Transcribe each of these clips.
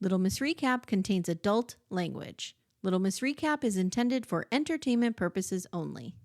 Little Miss Recap contains adult language. Little Miss Recap is intended for entertainment purposes only.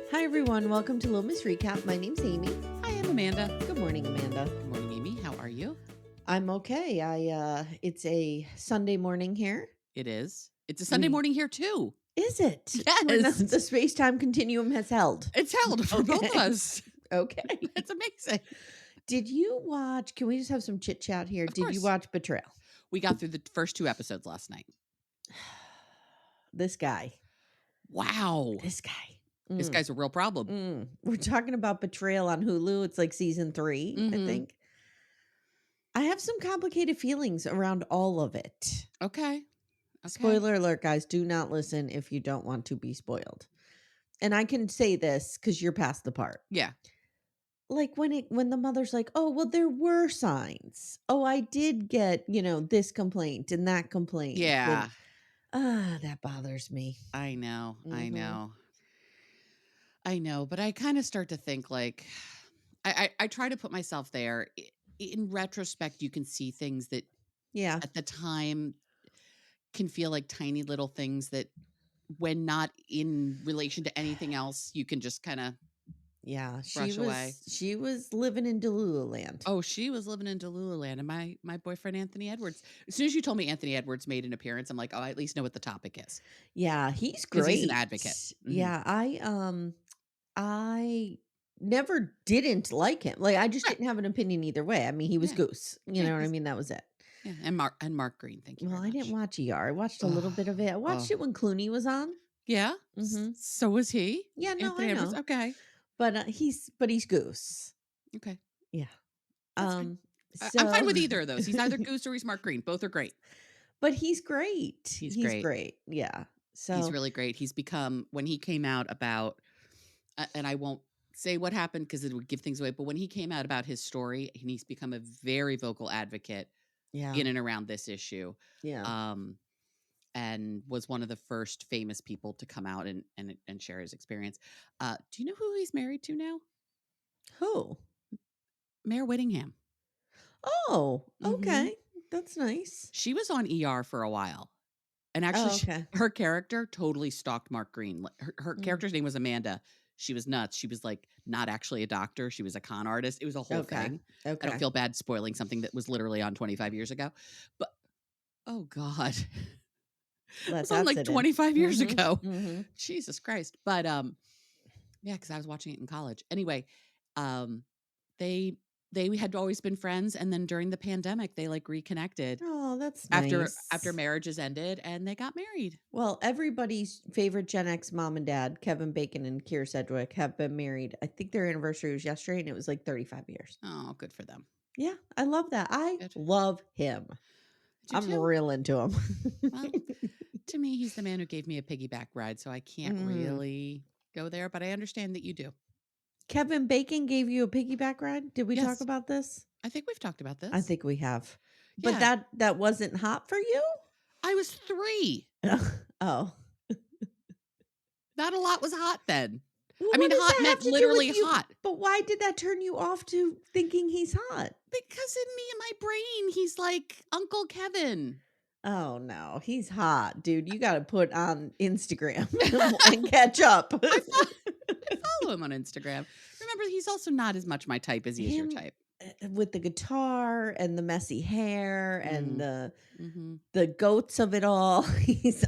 Hi, everyone. Welcome to Little Miss Recap. My name's Amy. Hi, I'm Amanda. Good morning, Amanda. Good morning, Amy. How are you? I'm okay. It's a Sunday morning here. It is. It's a Sunday morning here, too. Is it? Yes. The space-time continuum has held. It's held for both of us. Okay. It's amazing. Did you watch, can we just have some chit chat here? Did you watch Betrayal? We got through the first 2 episodes last night. This guy. Wow. This guy. This guy's a real problem. We're talking about Betrayal on Hulu. It's like season 3, I think. I have some complicated feelings around all of it. Okay. Spoiler alert, guys. Do not listen if you don't want to be spoiled. And I can say this because you're past the part. Yeah. Like when the mother's like, oh, well, there were signs. Oh, I did get, this complaint and that complaint. Yeah. That bothers me. I know. But I kind of start to think like, I try to put myself there. In retrospect, you can see things that at the time can feel like tiny little things that when not in relation to anything else, you can just kind of brush away. She was living in Delulu land. Oh, she was living in Delulu land. And my boyfriend, Anthony Edwards, as soon as you told me Anthony Edwards made an appearance, I'm like, oh, I at least know what the topic is. Yeah, he's great. He's an advocate. Mm-hmm. Yeah, I never didn't like him. Like, I just didn't have an opinion either way. I mean, he was Goose. You know what I mean? That was it. Yeah, and Mark Green. Thank you. Well, very I much. didn't watch ER. I watched a little bit of it. I watched it when Clooney was on. Yeah. So was he? Yeah, no, Anthony I know. Edwards? Okay. But he's Goose. Okay. Yeah. I'm fine with either of those. He's either Goose or he's Mark Green. Both are great. But he's great. He's great. Yeah. So he's really great. He's become, when he came out about, and I won't say what happened because it would give things away, but when he came out about his story, and he's become a very vocal advocate in and around this issue. Yeah. And was one of the first famous people to come out and share his experience. Do you know who he's married to now? Who? Mayor Whittingham. Oh, okay. That's nice. She was on ER for a while. And actually, her character totally stalked Mark Green. Her character's name was Amanda. She was nuts. She was like not actually a doctor. She was a con artist. It was a whole thing. Okay. I don't feel bad spoiling something that was literally on 25 years ago. But, oh God. It was on like 25 years ago. Jesus Christ. But yeah, because I was watching it in college. Anyway, they had always been friends, and then during the pandemic, they like reconnected. Oh, that's nice. After marriages ended, and they got married. Well, everybody's favorite Gen X mom and dad, Kevin Bacon and Keira Sedgwick, have been married. I think their anniversary was yesterday, and it was like 35 years. Oh, good for them. Yeah, I love that. I love him. I'm real into him. Well, to me, he's the man who gave me a piggyback ride, so I can't really go there, but I understand that you do. Kevin Bacon gave you a piggyback ride? Did we talk about this? I think we've talked about this. I think we have. But that wasn't hot for you? I was 3. Oh. Not a lot was hot then. Well, I mean, hot meant literally hot. But why did that turn you off to thinking he's hot? Because in me and my brain, he's like Uncle Kevin. Oh, no. He's hot, dude. You got to put on Instagram and catch up. I follow him on Instagram. Remember, he's also not as much my type as he is your type. With the guitar and the messy hair and the goats of it all.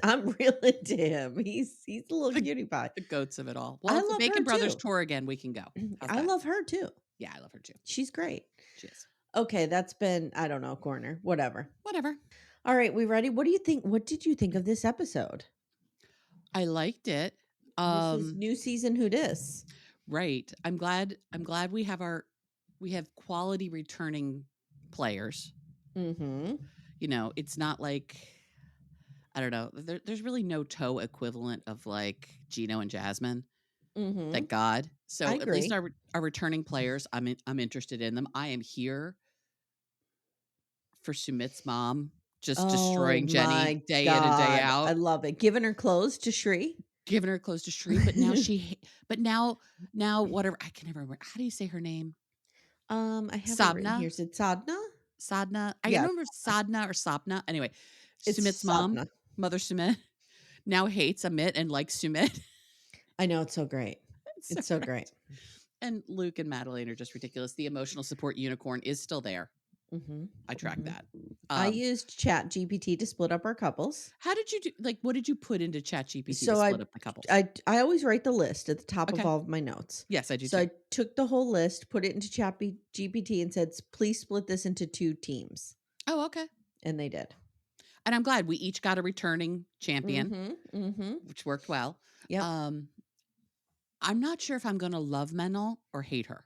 I'm real into him. He's a little cutie pie. The goats of it all. Well, if the Bacon Brothers tour again, we can go. I love her too. Yeah, I love her too. She's great. She is. Okay, that's been, I don't know, corner. Whatever. All right, we ready? What do you think? What did you think of this episode? I liked it. This is new season Who Dis? Right. I'm glad we have quality returning players. You know, it's not like, I don't know. There's really no toe equivalent of like Gino and Jasmine. Thank God. So at least our returning players, I'm interested in them. I am here for Sumit's mom just destroying Jenny day in and day out. I love it. Giving her clothes to Shri. giving her clothes to Shri, but now now whatever, I can never remember. How do you say her name? I have it written here. Is it Sadna? Sadna. I Yeah, remember Sadna or Sapna. Anyway, Sumit's it's mom, Sadna. Mother Sumit, now hates Amit and likes Sumit. I know, it's so great. It's so great. And Luke and Madeleine are just ridiculous. The emotional support unicorn is still there. Mm-hmm. I tracked that. I used Chat GPT to split up our couples. How did you do? Like, what did you put into Chat GPT So to split up the couples? I always write the list at the top of Okay. all of my notes. Yes, I do So too. I took the whole list, put it into Chat GPT, and said, "Please split this into 2 teams." Oh, okay. And they did. And I'm glad we each got a returning champion, which worked well. Yep. I'm not sure if I'm going to love Manon or hate her.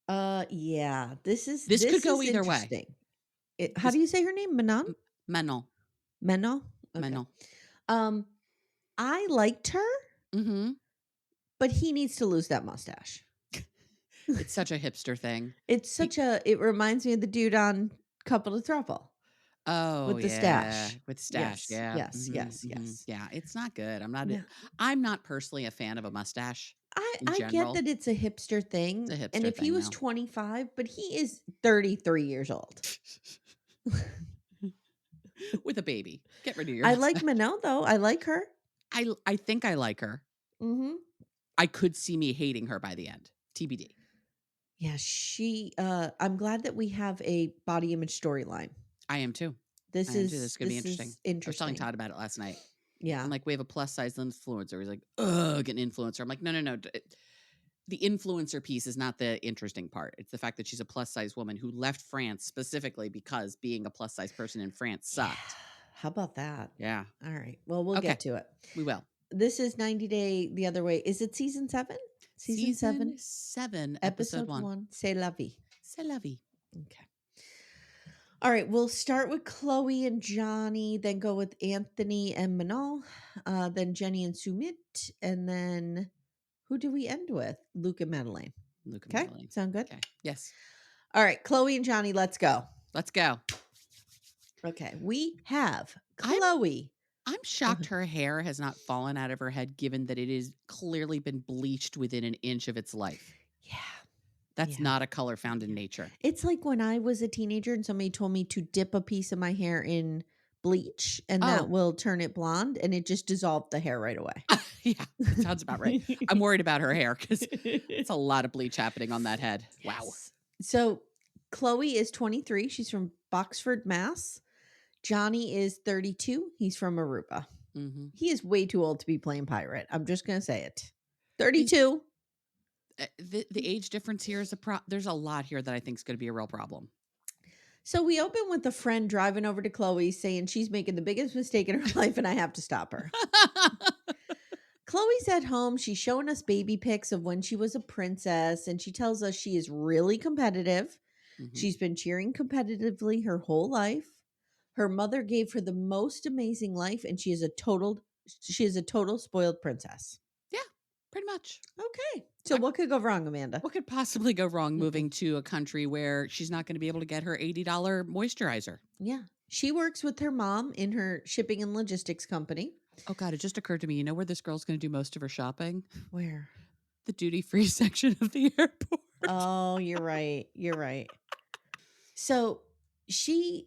Yeah. This could go either way. How do you say her name? Manon? Manon. Manon? Okay. Manon. I liked her, but he needs to lose that mustache. It's such a hipster thing. It reminds me of the dude on Couple to Throuple. Oh, with the stash. With stash, yeah. Yes, yes. Yeah, it's not good. I'm not personally a fan of a mustache. I get that it's a hipster thing. It's a hipster and if he was 25, but he is 33 years old. With a baby. Get rid of your I like Manon, though. I like her. I think I like her. I could see me hating her by the end. TBD. Yeah, I'm glad that we have a body image storyline. I am too. This is going to be interesting. I was telling Todd about it last night. Yeah. I'm like, we have a plus size influencer. He's like, ugh, get an influencer. I'm like, no. The influencer piece is not the interesting part. It's the fact that she's a plus size woman who left France specifically because being a plus size person in France sucked. Yeah. How about that? Yeah. All right. Well, we'll get to it. We will. This is 90 Day the Other Way. Is it season 7? Season 7, episode 1. C'est La Vie. C'est La Vie. Okay. All right, we'll start with Chloe and Johny, then go with Anthony and Manon, then Jenny and Sumit, and then who do we end with? Luke and Madeleine. Okay, sound good? Okay. Yes. All right, Chloe and Johny, let's go. Let's go. Okay, we have Chloe. I'm shocked her hair has not fallen out of her head, given that it has clearly been bleached within an inch of its life. Yeah. That's not a color found in nature. It's like when I was a teenager and somebody told me to dip a piece of my hair in bleach and that will turn it blonde, and it just dissolved the hair right away. Yeah, that sounds about right. I'm worried about her hair because it's a lot of bleach happening on that head. Yes. Wow. So Chloe is 23. She's from Boxford, Mass. Johny is 32. He's from Aruba. He is way too old to be playing pirate. I'm just going to say it. 32. The age difference here is there's a lot here that I think is going to be a real problem. So we open with a friend driving over to Chloe saying she's making the biggest mistake in her life and I have to stop her. Chloe's at home. She's showing us baby pics of when she was a princess, and she tells us she is really competitive. She's been cheering competitively her whole life. Her mother gave her the most amazing life, and she is a total spoiled princess. Yeah, pretty much. Okay. So what could go wrong, Amanda? What could possibly go wrong moving to a country where she's not going to be able to get her $80 moisturizer? Yeah. She works with her mom in her shipping and logistics company. Oh, God, it just occurred to me. You know where this girl's going to do most of her shopping? Where? The duty-free section of the airport. Oh, you're right. You're right. So she's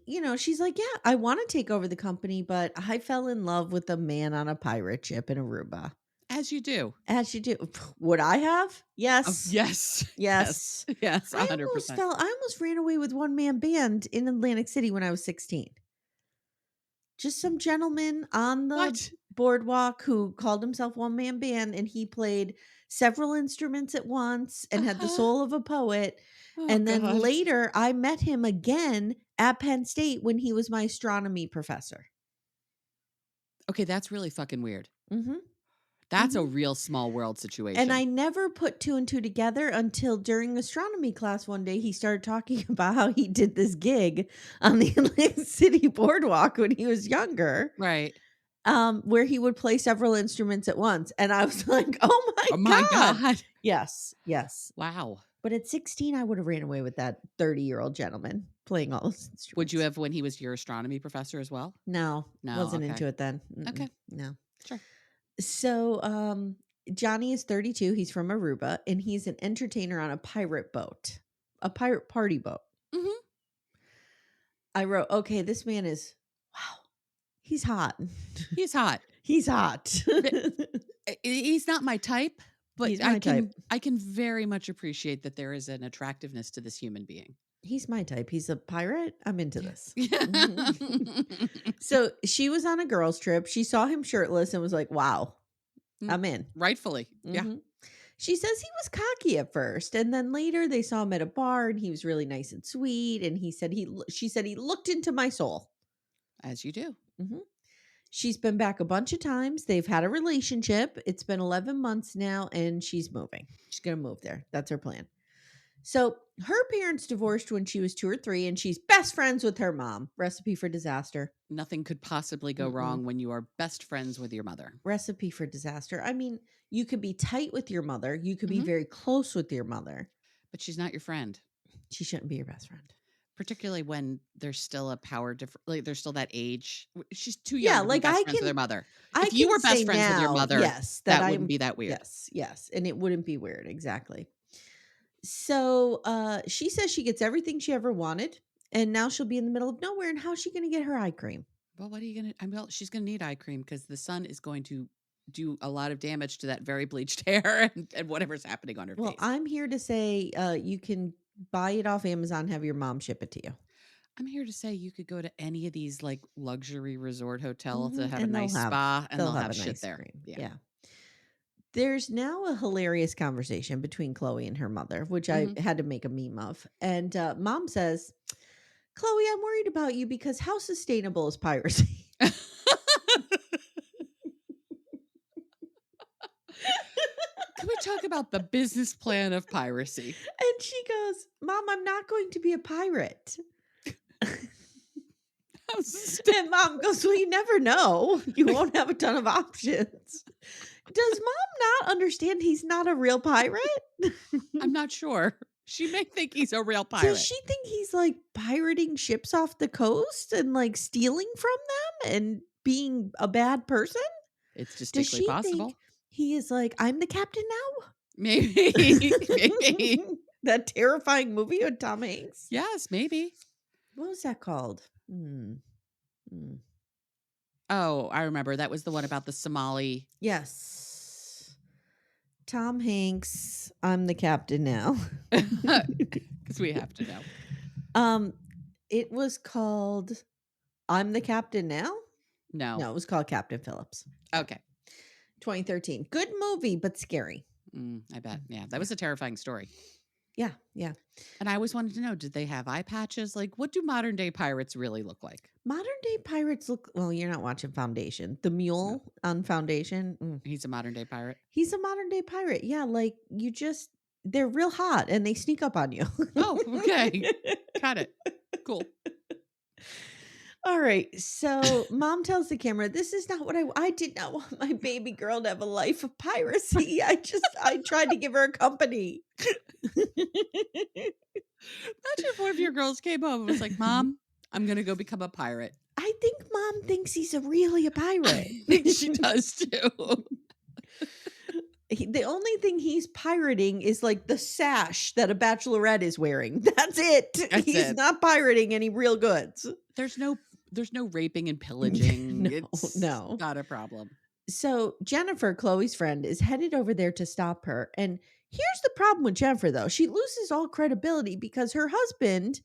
like, yeah, I want to take over the company, but I fell in love with a man on a pirate ship in Aruba. As you do. As you do. Would I have? Yes. Yes. 100%. I almost ran away with one-man band in Atlantic City when I was 16. Just some gentleman on the boardwalk who called himself one-man band, and he played several instruments at once and had the soul of a poet. And then later I met him again at Penn State when he was my astronomy professor. Okay, that's really fucking weird. That's a real small world situation. And I never put 2 and 2 together until during astronomy class one day, he started talking about how he did this gig on the Atlantic City boardwalk when he was younger. Right. Where he would play several instruments at once. And I was like, oh my God. Yes. Wow. But at 16, I would have ran away with that 30-year-old gentleman playing all those instruments. Would you have when he was your astronomy professor as well? No. Wasn't into it then. Okay. No. Sure. So, Johny is 32. He's from Aruba, and he's an entertainer on a pirate boat, a pirate party boat. Mhm. I wrote, okay, this man is, wow, he's hot. He's hot. He's hot. He's not my type, but He's my type. I can very much appreciate that there is an attractiveness to this human being. He's my type. He's a pirate. I'm into this. Mhm. Mm, So she was on a girls' trip. She saw him shirtless and was like, wow, I'm in. Rightfully. Yeah. Mhm. She says he was cocky at first, and then later they saw him at a bar and he was really nice and sweet. And she said he looked into my soul. As you do. Mhm. She's been back a bunch of times. They've had a relationship. It's been 11 months now, and she's moving. She's going to move there. That's her plan. So her parents divorced when she was 2 or 3, and she's best friends with her mom. Recipe for disaster. Nothing could possibly go Mm-mm. wrong when you are best friends with your mother. Recipe for disaster. I mean, you could be tight with your mother. You could be Mhm. very close with your mother. But she's not your friend. She shouldn't be your best friend. Particularly when there's still a power difference, like there's still that age. She's too Yeah, young to be like best friends with her mother. I If you can were best say friends with your now, mother, yes, that wouldn't be that weird. yes, and it wouldn't be weird, exactly. So, she says she gets everything she ever wanted, and now she'll be in the middle of nowhere, and how's she gonna get her eye cream? Well, what are you gonna? Well, she's gonna need eye cream because the sun is going to do a lot of damage to that very bleached hair and whatever's happening on her Well, face. I'm here to say, you can buy it off Amazon, have your mom ship it to you. I'm here to say you could go to any of these like luxury resort hotels that Mhm, have a and nice spa and they'll they'll have have a shit nice there. cream, Yeah. yeah. There's now a hilarious conversation between Chloe and her mother, which I Mhm. had to make a meme of, and, mom says, "Chloe, I'm worried about you because how sustainable is piracy?" Can we talk about the business plan of piracy? And she goes, "Mom, I'm not going to be a pirate." How sustain- And mom goes, "Well, you never know. You won't have a ton of options." Does mom not understand he's not a real pirate? I'm not sure. She may think he's a real Does pirate. she think he's like pirating ships off the coast and like stealing from them and being a bad person? It's Does distinctly she think possible. he is like, "I'm the captain Maybe. Maybe. now"? That terrifying movie with Tom Hanks. Yes, maybe. What was that called? Hmm. Hmm. Oh, I remember. That was the one about the Somali. Yes. Tom Hanks, I'm the captain now. Because we have to know. Um, it was called I'm the Captain Now? No. No, it was called Captain Phillips. Okay. 2013. Good movie, but scary. I bet. Yeah. That was a terrifying story. Yeah, yeah. And I always wanted to know, did they have eye patches? Like, what do modern day pirates really look like? Modern day pirates look, well, you're not watching Foundation. The No. mule on Foundation. He's a modern day pirate. He's a modern day pirate. Yeah, like they're real hot and they sneak up on you. Oh, okay. Got it. Cool. All right. So mom tells the camera, "This is not what I did not want my baby girl to have a life of piracy. I tried to give her a company." Imagine if one of your girls came home and was like, Mom, I'm going to go become a pirate. I think mom thinks he's really a pirate. I think she does too. The only thing he's pirating is like the sash that a bachelorette is wearing. That's it. That's He's it. not pirating any real goods. There's no raping and pillaging. No, It's no. not a problem. So Jennifer, Chloe's friend, is headed over there to stop her. And here's the problem with Jennifer, though. She loses all credibility because her husband,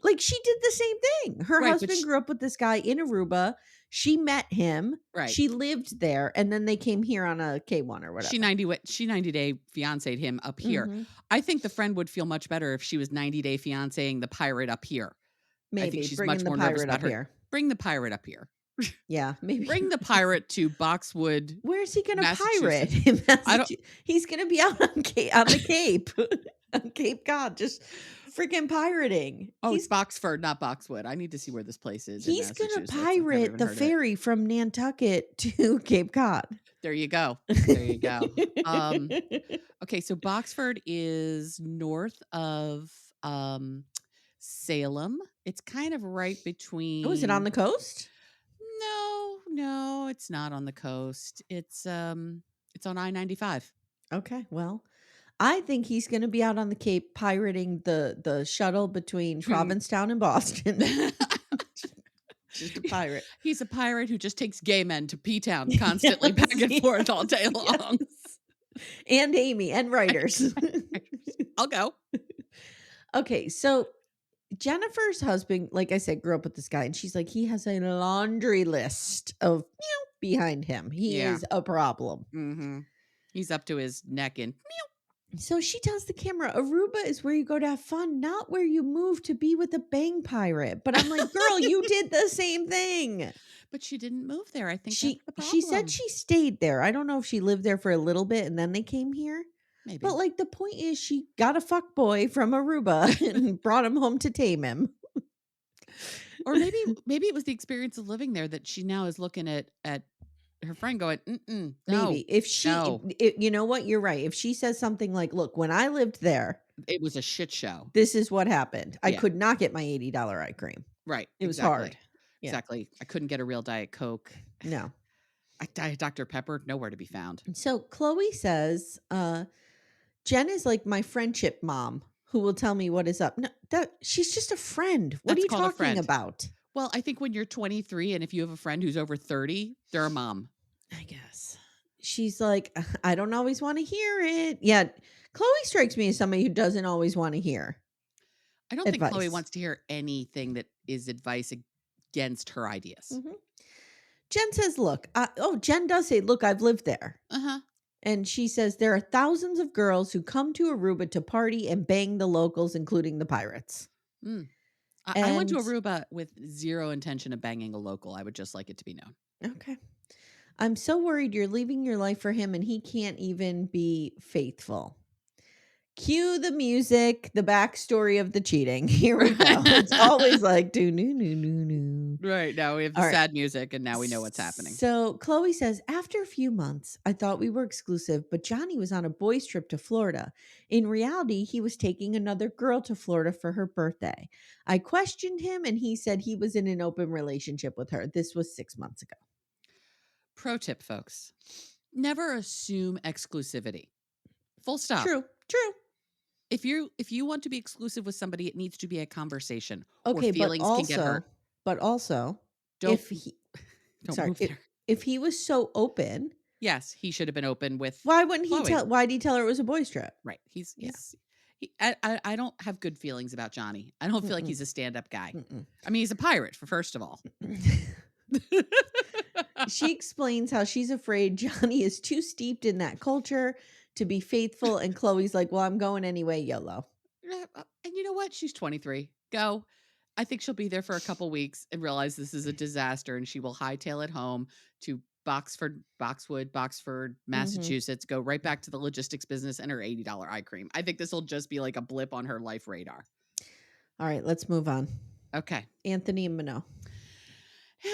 like, she did the same thing. Her Right, but husband grew up with this guy in Aruba. She met him. Right. She lived there, and then they came here on a K1 or whatever. She 90-day fiancé'd him up here. Mhm. I think the friend would feel much better if she was 90-day fiancéing the pirate up here. I think Maybe she's bringing much the more nervous pirate about up her. here. Bring the pirate up here. Yeah, maybe. Bring the pirate to Boxwood. Where's he going to pirate? Massachusetts. In I don't- He's going to be out on the Cape, on Cape Cod, just freaking pirating. Oh, it's Boxford, not Boxwood. I need to see where this place is. He's going to Massachusetts. I've never pirate even the heard of it. ferry from Nantucket to Cape Cod. There you go. There you go. Okay, so Boxford is north of Salem. It's kind of right between. Oh, is it on the coast? No, it's not on the coast. It's on I-95. Okay, well, I think he's gonna be out on the Cape pirating the shuttle between Mm. Provincetown and Boston. Just a pirate. He's a pirate who just takes gay men to P-town constantly back Yes, and forth all day yes. long. And Amy and writers. I'll go. Okay, so Jennifer's husband, like I said, grew up with this guy, and she's like, he has a laundry list of behind him. He Yeah. is a problem. Mhm. He's up to his neck in. So she tells the camera, Aruba is where you go to have fun, not where you move to be with a bang pirate. But I'm like, girl, you did the same thing. But she didn't move there. I think that's the She said problem. she stayed there. I don't know if she lived there for a little bit and then they came here. Maybe. But like the point is she got a fuck boy from Aruba and brought him home to tame him. Or maybe it was the experience of living there that she now is looking at her friend going, no, Maybe if she, no. you know what, you're right. If she says something like, "Look, when I lived there, It was a shit show. this is what happened. I Yeah. could not get my $80 eye cream. Right. It was exactly. hard. Yeah. Exactly. I couldn't get a real Diet Coke. No." Diet Dr. Pepper, nowhere to be found. So Chloe says, Jen is like my friendship mom who will tell me what is up. No, she's just a friend. What That's are you called a talking friend. about? Well, I think when you're 23 and if you have a friend who's over 30, they're a mom. I guess. She's like, I don't always want to hear it. Yeah. Chloe strikes me as somebody who doesn't always want to hear. I don't think Chloe advice. wants to hear anything that is advice against her ideas. Mhm. Jen says, look, Jen does say, look, I've lived there. Uh-huh. And she says, there are thousands of girls who come to Aruba to party and bang the locals, including the pirates. Mm. I went to And- Aruba with zero intention of banging a local. I would just like it to be known. Okay. I'm so worried you're leaving your life for him and he can't even be faithful. Cue the music, the backstory of the cheating. Here we go. It's always like do no no no no. Right. Now we have the All right. sad music and now we know what's happening. So Chloe says, after a few months, I thought we were exclusive, but Johny was on a boys' trip to Florida. In reality, he was taking another girl to Florida for her birthday. I questioned him and he said he was in an open relationship with her. This was 6 months ago. Pro tip, folks. Never assume exclusivity. Full stop. True. If you want to be exclusive with somebody, it needs to be a conversation. Okay, or feelings can get hurt. But also, Don't sorry, move there. if he was so open, Yes, he should have been open with. why wouldn't he Chloe. why did he tell her it was a boys' trip? Right. I don't have good feelings about Johny. I don't feel like Mm-mm. he's a stand-up guy. Mm-mm. I mean, he's a pirate, first of all. She explains how she's afraid Johny is too steeped in that culture to be faithful, and Chloe's like, well, I'm going anyway, YOLO. And you know what? She's 23. Go. I think she'll be there for a couple weeks and realize this is a disaster, and she will hightail it home to Boxwood, Massachusetts, go right back to the logistics business and her $80 eye cream. I think this will just be like a blip on her life radar. All right, let's move on. Okay. Anthony and Manon.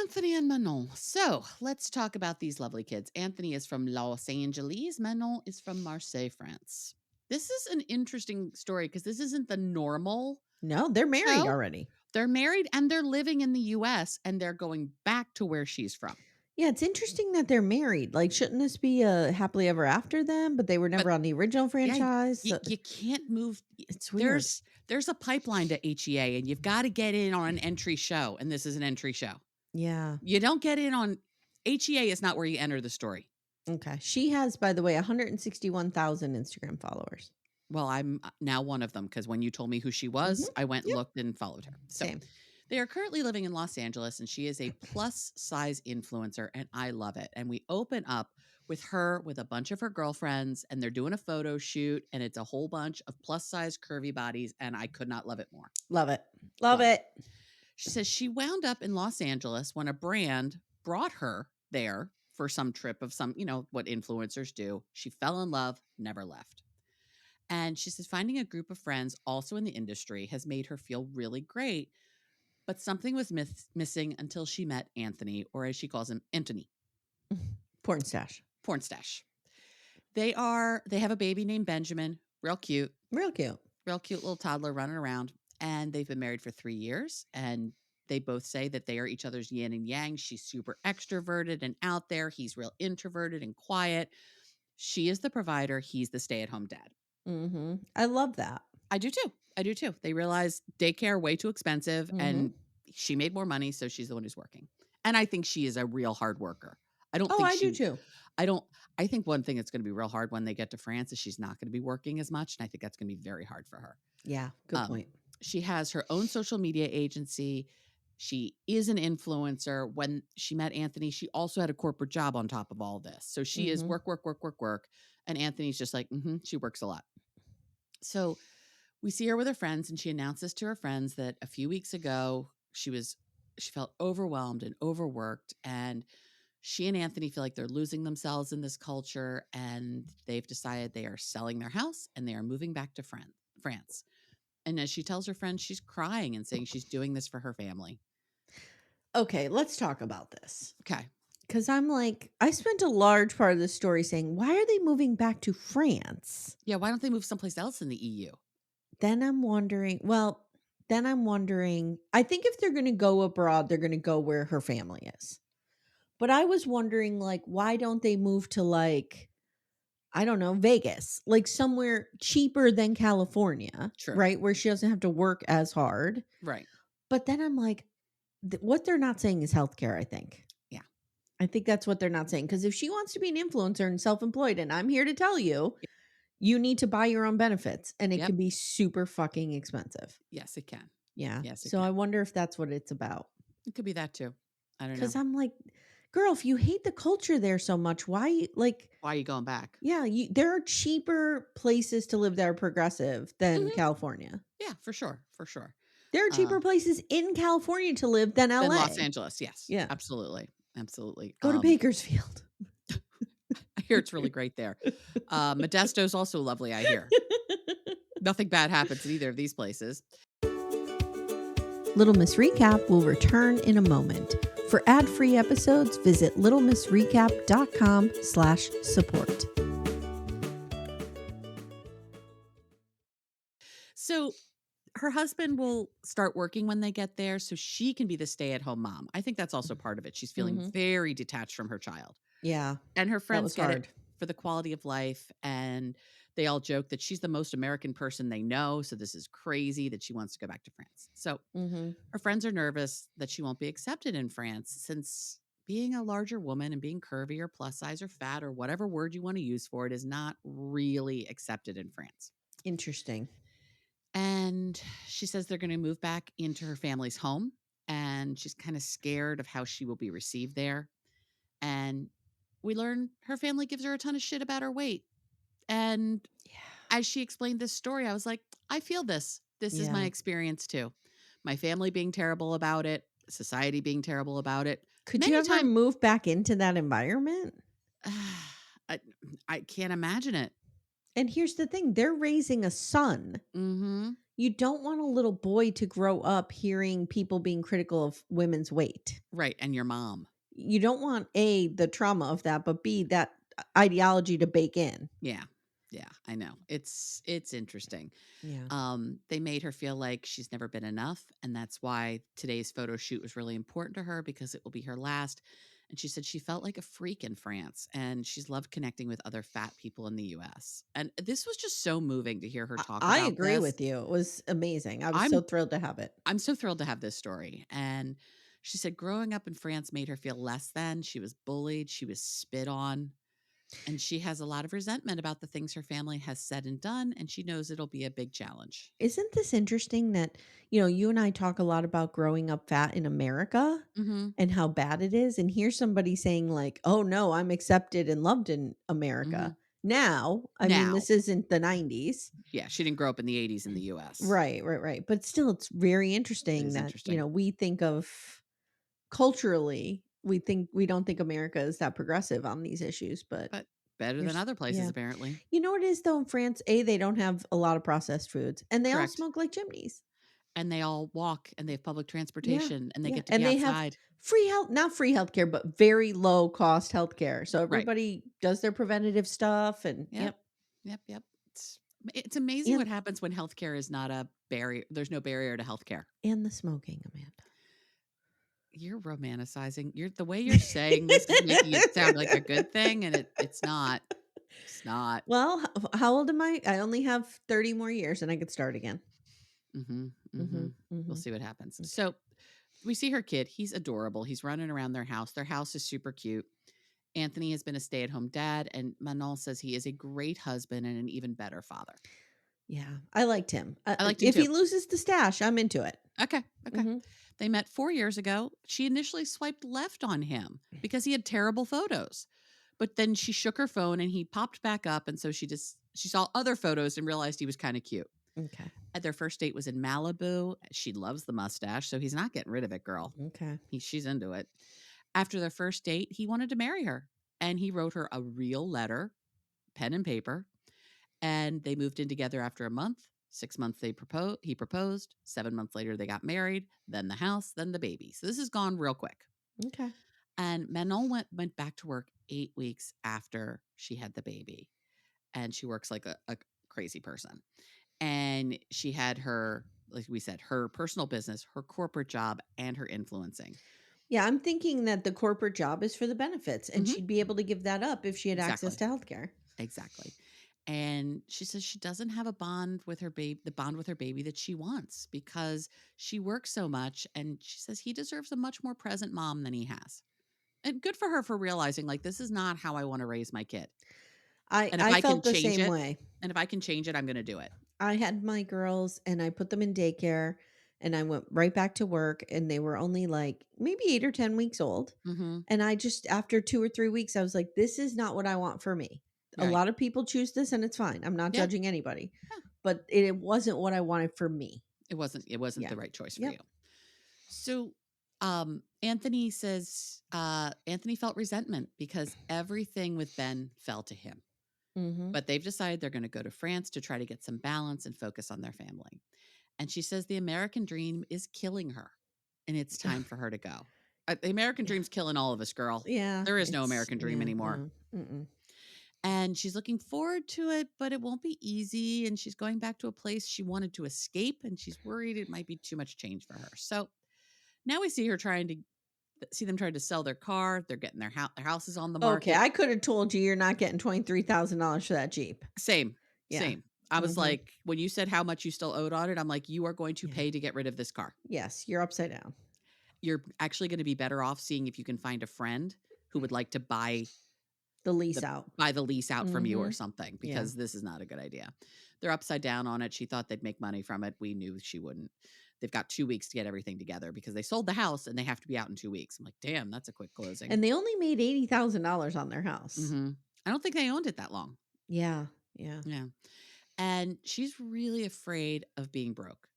Anthony and Manon. So let's talk about these lovely kids. Anthony is from Los Angeles. Manon is from Marseille, France. This is an interesting story because this isn't the normal. No, they're married already. They're married and they're living in the U.S. and they're going back to where she's from. Yeah, it's interesting that they're married. Like, shouldn't this be a happily ever after them? But they were never on the original franchise. Yeah, you can't move. It's weird. There's a pipeline to HEA and you've got to get in on an entry show. And this is an entry show. Yeah. You don't get in on HEA is not where you enter the story. Okay. She has, by the way, 161,000 Instagram followers. Well, I'm now one of them because when you told me who she was, I went and looked and followed her. So Same. they are currently living in Los Angeles and she is a plus size influencer and I love it. And we open up with her with a bunch of her girlfriends and they're doing a photo shoot and it's a whole bunch of plus size curvy bodies and I could not love it more. Love it. Love it. She says she wound up in Los Angeles when a brand brought her there for some trip of some, what influencers do. She fell in love, never left. And she says finding a group of friends also in the industry has made her feel really great. But something was missing until she met Anthony, or as she calls him, Anthony. Porn stash. They have a baby named Benjamin. Real cute. Real cute. Real cute little toddler running around. And they've been married for 3 years. And they both say that they are each other's yin and yang. She's super extroverted and out there. He's real introverted and quiet. She is the provider. He's the stay-at-home dad. I love that. I do too. I do too. They realize daycare way too expensive, and she made more money, so she's the one who's working. And I think she is a real hard worker. I don't Oh, think I do she too. I think one thing that's going to be real hard when they get to France is she's not going to be working as much, and I think that's going to be very hard for her. Yeah, good point. She has her own social media agency. She is an influencer. When she met Anthony, she also had a corporate job on top of all this. So she is work, work, work, work, work. And Anthony's just like, she works a lot. So we see her with her friends, and she announces to her friends that a few weeks ago she felt overwhelmed and overworked, and she and Anthony feel like they're losing themselves in this culture, and they've decided they are selling their house and they are moving back to France. And as she tells her friends, she's crying and saying she's doing this for her family. Okay, let's talk about this. Okay. Because I'm like, I spent a large part of the story saying, why are they moving back to France? Yeah, why don't they move someplace else in the EU? Then I'm wondering, I think if they're going to go abroad, they're going to go where her family is. But I was wondering, like, why don't they move to, like, I don't know, Vegas, like somewhere cheaper than California, True. right? Where she doesn't have to work as hard. Right. But then I'm like, what they're not saying is healthcare, I think. Yeah. I think that's what they're not saying. Because if she wants to be an influencer and self-employed, and I'm here to tell you, you need to buy your own benefits, and it can be super fucking expensive. Yes, it can. Yeah. Yes, it so can. I wonder if that's what it's about. It could be that too. I don't know. Because I'm like, girl, if you hate the culture there so much, why are you going back? Yeah, there are cheaper places to live that are progressive than California. Yeah, for sure. For sure. There are cheaper places in California to live than LA. Than Los Angeles, yes. Yeah. Absolutely. Absolutely. Go to Bakersfield. I hear it's really great there. Modesto's also lovely, I hear. Nothing bad happens in either of these places. Little Miss Recap will return in a moment. For ad-free episodes, visit littlemissrecap.com/support. So her husband will start working when they get there so she can be the stay-at-home mom. I think that's also part of it. She's feeling very detached from her child. Yeah. And her friends get hard. it for the quality of life, and they all joke that she's the most American person they know, so this is crazy that she wants to go back to France. So her friends are nervous that she won't be accepted in France, since being a larger woman and being curvy or plus size or fat or whatever word you want to use for it is not really accepted in France. Interesting. And she says they're going to move back into her family's home, and she's kind of scared of how she will be received there. And we learn her family gives her a ton of shit about her weight. And as she explained this story, I was like, I feel this. This is my experience too. My family being terrible about it, society being terrible about it. Could you ever move back into that environment? I can't imagine it. And here's the thing, they're raising a son. You don't want a little boy to grow up hearing people being critical of women's weight. Right. And your mom. You don't want A, the trauma of that, but B, that ideology to bake in. Yeah. Yeah, I know. It's interesting. Yeah. They made her feel like she's never been enough. And that's why today's photo shoot was really important to her, because it will be her last. And she said she felt like a freak in France, and she's loved connecting with other fat people in the US. And this was just so moving to hear her talk about I agree this. with you. It was amazing. I was so thrilled to have it. I'm so thrilled to have this story. And she said growing up in France made her feel less than. She was bullied. She was spit on. And she has a lot of resentment about the things her family has said and done, and she knows it'll be a big challenge. Isn't this interesting that, you and I talk a lot about growing up fat in America and how bad it is, and here's somebody saying like, "Oh no, I'm accepted and loved in America." Now, I mean, this isn't the 90s. Yeah, she didn't grow up in the 80s in the US. Right. But still, it's very interesting that, we think of culturally, we don't think America is that progressive on these issues, but better than other places, apparently. You know what it is though in France? A, they don't have a lot of processed foods, and they all Correct. smoke like chimneys. And they all walk, and they have public transportation, and they get to and be they outside. have not free healthcare, but very low cost healthcare. So everybody does their preventative stuff, and Yep. It's amazing what happens when healthcare is not a barrier. There's no barrier to healthcare. And the smoking, Amanda. you're romanticizing. The way you're saying this is making it sound like a good thing, and it's not. It's not. Well, how old am I? I only have 30 more years and I could start again. Mhm, Mhm, mhm. We'll mhm. see what happens. Okay. So, we see her kid. He's adorable. He's running around their house. Their house is super cute. Anthony has been a stay-at-home dad, and Manon says he is a great husband and an even better father. Yeah, I liked him. I liked him If too. he loses the stash, I'm into it. Okay, okay. Mhm. They met 4 years ago. She initially swiped left on him because he had terrible photos. But then she shook her phone and he popped back up, and so she saw other photos and realized he was kinda cute. Okay. Their first date was in Malibu. She loves the mustache, so he's not getting rid of it, girl. Okay. She's into it. After their first date, he wanted to marry her, and he wrote her a real letter, pen and paper, and they moved in together after a month. 6 months he proposed, 7 months later they got married, then the house, then the baby. So this has gone real quick. Okay. And Manon went back to work 8 weeks after she had the baby, and she works like a crazy person. And she had her, like we said, her personal business, her corporate job, and her influencing. Yeah, I'm thinking that the corporate job is for the benefits, and Mhm. she'd be able to give that up if she had access Exactly. to healthcare. Exactly. And she says she doesn't have a bond with her baby, the bond with her baby that she wants because she works so much. And she says he deserves a much more present mom than he has. And good for her for realizing, like, this is not how I want to raise my kid. I And if I I can felt the change same it, way. I'm going to do it. I had my girls and I put them in daycare and I went right back to work and they were only like maybe 8 or 10 weeks old. Mm-hmm. And I just after 2 or 3 weeks I was like this is not what I want for me. A Right. lot of people choose this and it's fine. I'm not Yeah. judging anybody. Yeah. But it wasn't what I wanted for me. It wasn't Yeah. the right choice for Yep. you. So Anthony felt resentment because everything with Ben fell to him. Mhm. But they've decided they're going to go to France to try to get some balance and focus on their family. And she says the American dream is killing her and it's time for her to go. The American Yeah. dream's killing all of us, girl. Yeah, There is no it's American dream yeah, anymore. no. Mm-mm. And she's looking forward to it, but it won't be easy. And she's going back to a place she wanted to escape. And she's worried it might be too much change for her. So now we see her see them trying to sell their car. They're getting their house is on the Okay, market. I could have told you you're not getting $23,000 for that Jeep. Same, Yeah. same. I was Mhm. like, when you said how much you still owed on it, I'm like, you are going to Yeah. pay to get rid of this car. Yes, you're upside down. You're actually going to be better off seeing if you can find a friend who would like to The lease out. buy the lease out from you or Mhm. something, Yeah. because this is not a good idea. They're upside down on it. She thought they'd make money from it. We knew she wouldn't. They've got 2 weeks to get everything together because they sold the house and they have to be out in 2 weeks. I'm like, damn, that's a quick closing. And they only made $80,000 on their house. I don't think they owned it that long. Yeah. Yeah. Yeah. And she's really afraid of being broke.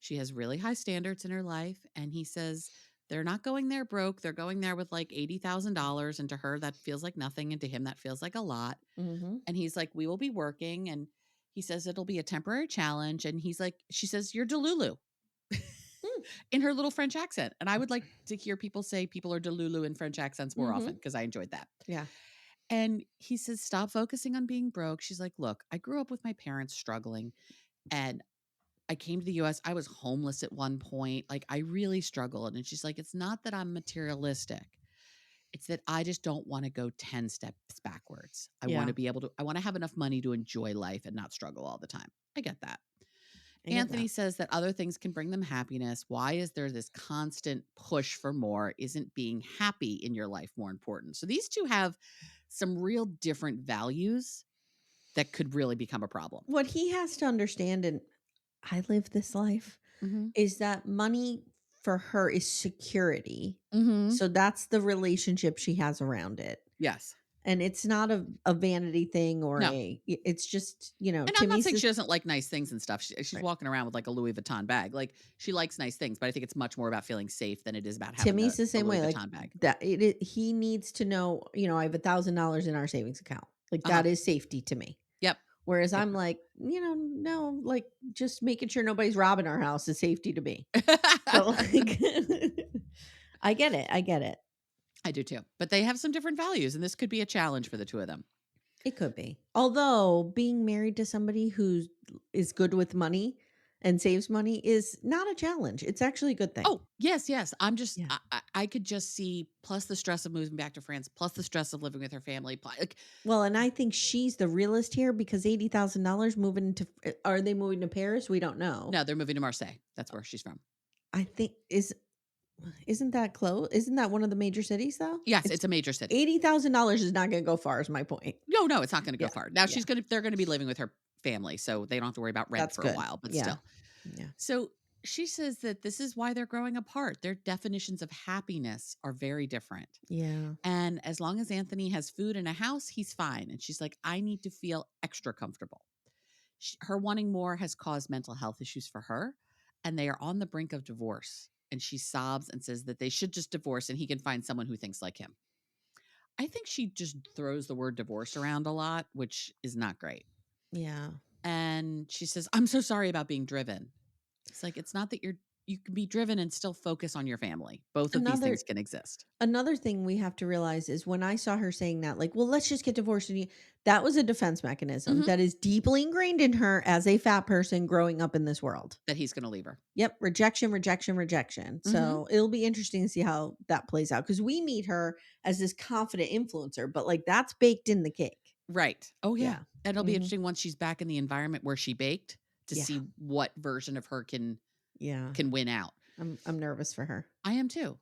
She has really high standards in her life. And he says they're not going there broke. They're going there with like $80,000. And to her, that feels like nothing. And to him, that feels like a lot. Mhm. And he's like, we will be working. And he says it'll be a temporary challenge. And he's like, she says, you're Delulu Mm. in her little French accent. And I would like to hear people say people are Delulu in French accents more often Mhm. because I enjoyed that. Yeah. And he says, stop focusing on being broke. She's like, look, I grew up with my parents struggling. And I came to the US, I was homeless at one point, like, I really struggled, and she's like, "It's not that I'm materialistic, it's that I just don't wanna go 10 steps backwards. Yeah. I wanna have enough money to enjoy life and not struggle all the time." I get that. I get Anthony that. says that other things can bring them happiness. Why is there this constant push for more? Isn't being happy in your life more important? So these 2 have some real different values that could really become a problem. What he has to understand, and I live this life, Mhm. is that money for her is security. Mhm. So that's the relationship she has around it. Yes. And it's not a vanity thing or No. it's just, And I'm not Timmy saying says she doesn't like nice things and stuff. She's right. walking around with like a Louis Vuitton bag. Like she likes nice things, but I think it's much more about feeling safe than it is about having Timmy's the a same Louis way, like, Vuitton bag. that he needs to know, I have $1,000 in our savings account. Like, Uh-huh. that is safety to me. Yep. Whereas Yep. I'm like, no, like, just making sure nobody's robbing our house is safety to me. So, like, I get it, I get it. I do too. But they have some different values, and this could be a challenge for the 2 of them. It could be. Although, being married to somebody who is good with money and saves money is not a challenge. It's actually a good thing. Oh, yes, yes. I'm just Yeah. I could just see, plus the stress of moving back to France, plus the stress of living with her family. Like, Well, and I think she's the realist here because $80,000 moving to are they moving to Paris? We don't know. no, they're moving to Marseille. That's where she's from. I think isn't that close? Isn't that one of the major cities though? Yes, It's it's a major city. $80,000 is not going to go far is my point. No, it's not going to go Yeah. far. Now Yeah. they're going to be living with her family, so they don't have to worry about rent That's for a good. while, but Yeah. still. Yeah. So she says that this is why they're growing apart. Their definitions of happiness are very different. Yeah. And as long as Anthony has food and a house, he's fine. And she's like, I need to feel extra comfortable. Her wanting more has caused mental health issues for her, and they are on the brink of divorce. And she sobs and says that they should just divorce and he can find someone who thinks like him. I think she just throws the word divorce around a lot, which is not great. Yeah. And she says, I'm so sorry about being driven. It's like, it's not that you can be driven and still focus on your family. Both of these Another things can exist. Another thing we have to realize is when I saw her saying that, like, well, let's just get divorced. That was a defense mechanism Mhm. that is deeply ingrained in her as a fat person growing up in this world. That he's going to leave her. Yep. Rejection, rejection, rejection. Mhm. So it'll be interesting to see how that plays out because we meet her as this confident influencer, but like that's baked in the cake. Right. Oh, yeah. Yeah. And it'll be Mhm. interesting once she's back in the environment where she baked to Yeah. see what version of her can Yeah. win out. I'm nervous for her. I am too.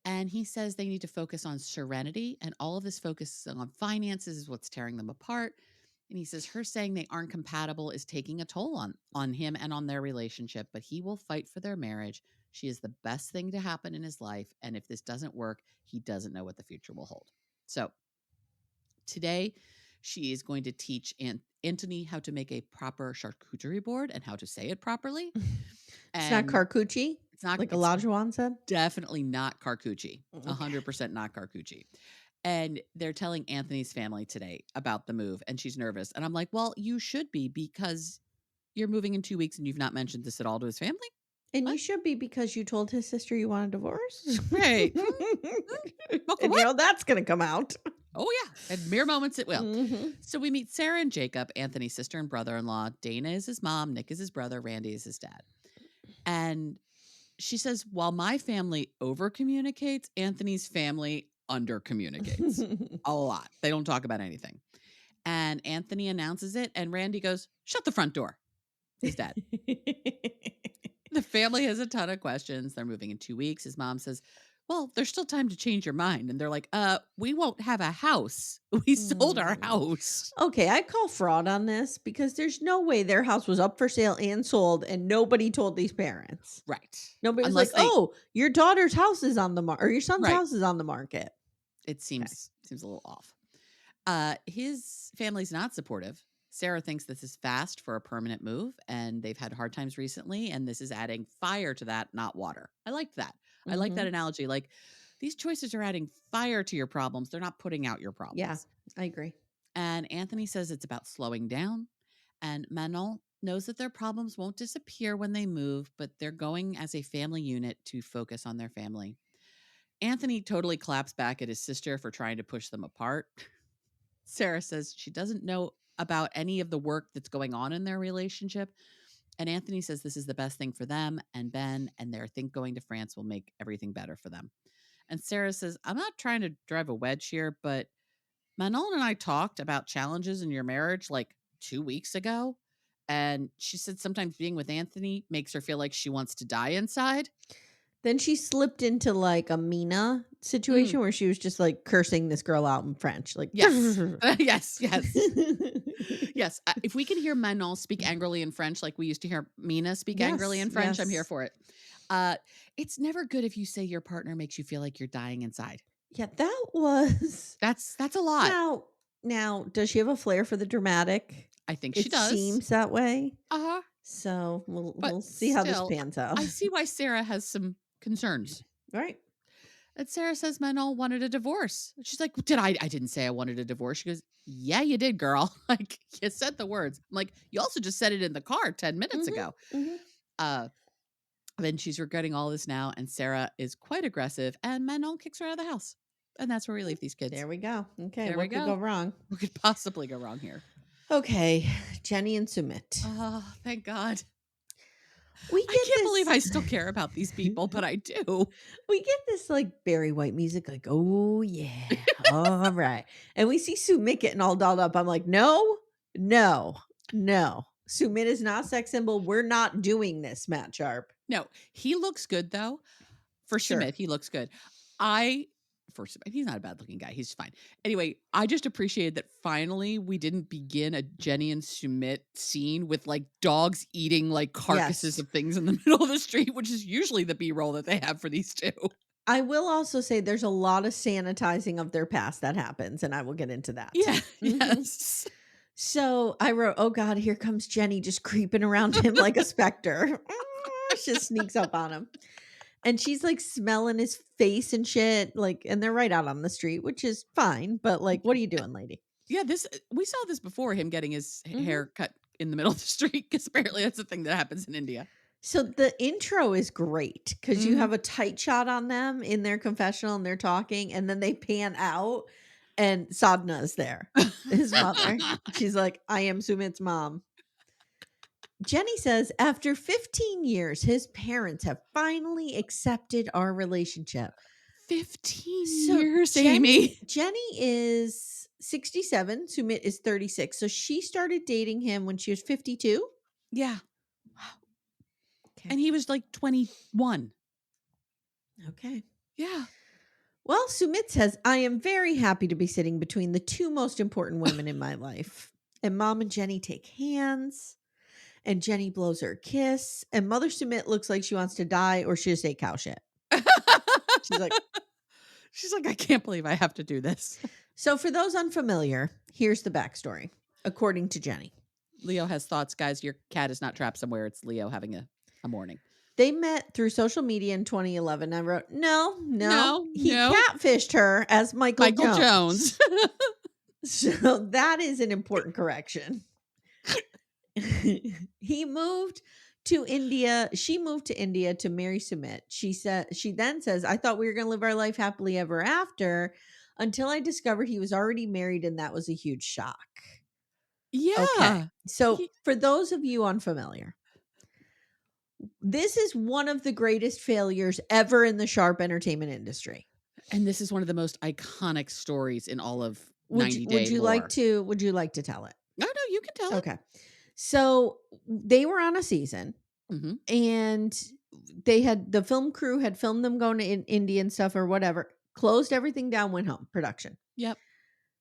And he says they need to focus on serenity, and all of this focus on finances is what's tearing them apart. And he says her saying they aren't compatible is taking a toll on him and on their relationship, but he will fight for their marriage. She is the best thing to happen in his life, and if this doesn't work, he doesn't know what the future will hold. So today, she is going to teach Anthony how to make a proper charcuterie board and how to say it properly. It's not And Carcucci, it's not. like It's Olajuwon said. definitely not Carcucci. Okay. 100% not Carcucci. And they're telling Anthony's family today about the move, and she's nervous. And I'm like, well, you should be because you're moving in 2 weeks and you've not mentioned this at all to his family. And What? you should be because you told his sister you want a divorce. Right. And you know that's going to come out. Oh, yeah. And mere moments it will. Mhm. So we meet Sarah and Jacob, Anthony's sister and brother in law. Dana is his mom. Nick is his brother. Randy is his dad. And she says, while my family over communicates, Anthony's family under communicates a lot. They don't talk about anything. And Anthony announces it, and Randy goes, shut the front door. His dad. The family has a ton of questions. They're moving in 2 weeks. His mom says, well, there's still time to change your mind. And they're like, we won't have a house. We sold our house. Okay, I call fraud on this because there's no way their house was up for sale and sold and nobody told these parents. Right. Nobody was Unless like, "Oh, your daughter's house is on the market or your son's Right. house is on the market." It seems a little off. His family's not supportive. Sarah thinks this is fast for a permanent move, and they've had hard times recently, and this is adding fire to that, not water. I like that. I like that analogy. Like, these choices are adding fire to your problems. They're not putting out your problems. Yeah, I agree. And Anthony says it's about slowing down. And Manon knows that their problems won't disappear when they move, but they're going as a family unit to focus on their family. Anthony totally claps back at his sister for trying to push them apart. Sarah says she doesn't know about any of the work that's going on in their relationship. And Anthony says this is the best thing for them and Ben, and they think going to France will make everything better for them. And Sarah says, I'm not trying to drive a wedge here, but Manon and I talked about challenges in your marriage like 2 weeks ago. And she said sometimes being with Anthony makes her feel like she wants to die inside. Then she slipped into like a Mina situation where she was just like cursing this girl out in French. Like, yes. Yes. Yes. If we can hear Manon speak angrily in French, like we used to hear Mina speak angrily in French, I'm here for it. It's never good if you say your partner makes you feel like you're dying inside. Yeah, that was. That's a lot. Now, does she have a flair for the dramatic? I think she It does. seems that way. Uh-huh. So But we'll see how this still, pans out. I see why Sarah has some concerns. Right. And Sarah says Manon wanted a divorce. She's like, I didn't say I wanted a divorce. She goes, yeah, you did, girl. Like, you said the words. I'm like, you also just said it in the car 10 minutes ago. Then she's regretting all this now, and Sarah is quite aggressive, and Manon kicks her out of the house. And that's where we leave these kids. There we go. Okay, There what we could go. go wrong? What could possibly go wrong here? Okay, Johny and Sumit. Oh, thank God. We I get can't believe this I still care about these people, but I do. we get this, like, Barry White music, like, "Oh, yeah, alright," and we see Sumit getting all dolled up. I'm like, "No, no, no. Sumit is not a sex symbol. We're not doing this, Matt Sharp." No, he looks good though. For Sure. Sumit, he looks good. I for Sumit, he's not a bad looking guy. He's fine. Anyway, I just appreciated that finally we didn't begin a Jenny and Sumit scene with like dogs eating like carcasses Yes. of things in the middle of the street, which is usually the B-roll that they have for these two. I will also say there's a lot of sanitizing of their past that happens, and I will get into that. Yeah, Mhm. yes. So I wrote, "Oh god, here comes Jenny just creeping around him like a specter." She just sneaks up on him. And she's, like, smelling his face and shit, like and they're right out on the street, which is fine, but, like, "What are you doing, lady?" Yeah, this we saw this before him getting his Mhm. hair cut in the middle of the street because apparently that's a thing that happens in India. So the intro is great because you Mhm. have a tight shot on them in their confessional and they're talking, and then they pan out and Sadhna is there, his mother. She's like, "I am Sumit's mom." Jenny says, "After 15 years, his parents have finally accepted our relationship." 15 So years, Jenny Amy. Jenny is 67, Sumit is 36. So she started dating him when she was 52? Yeah, Wow. Okay. and he was like 21. Okay. Yeah. Well, Sumit says, "I am very happy to be sitting between the two most important women in my life." And mom and Jenny take hands, and Jenny blows her a kiss, and Mother Sumit looks like she wants to die or she just ate cow shit. She's like, She's like, "I can't believe I have to do this." so for those unfamiliar, here's the backstory, according to Jenny. Leo has thoughts, guys. Your cat is not trapped somewhere. It's Leo having a morning. They met through social media in 2011. I wrote, no, no. No, He no. catfished her as Michael Michael Jones. Jones. So that is an important correction. He moved to India. She moved to India to marry Sumit. She then says, "I thought we were going to live our life happily ever after until I discovered he was already married, and that was a huge shock." Okay. Yeah. So He for those of you unfamiliar, this is one of the greatest failures ever in the sharp entertainment industry. and this is one of the most iconic stories in all of Would 90 Day lore. would you like to tell it? No, no, you can tell it. Okay. So they were on a season Mhm. and they had the film crew had filmed them going to India and stuff or whatever, closed everything down, went home, production. Yep.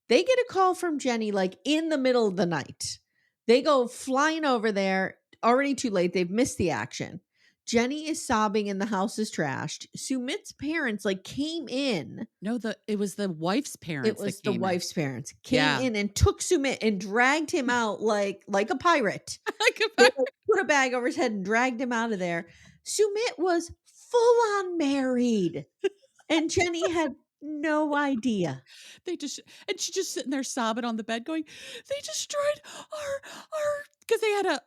They get a call from Jenny like in the middle of the night. They go flying over there, already too late. They've missed the action. Jenny is sobbing and the house is trashed. Sumit's parents like came in. No, it was the wife's It parents was that the came in. wife's parents came Yeah. in and took Sumit and dragged him out like a pirate. Like They like put a bag over his head and dragged him out of there. Sumit was full on married, and Jenny had no idea. They just and she just sitting there sobbing on the bed going, "They destroyed our," because they had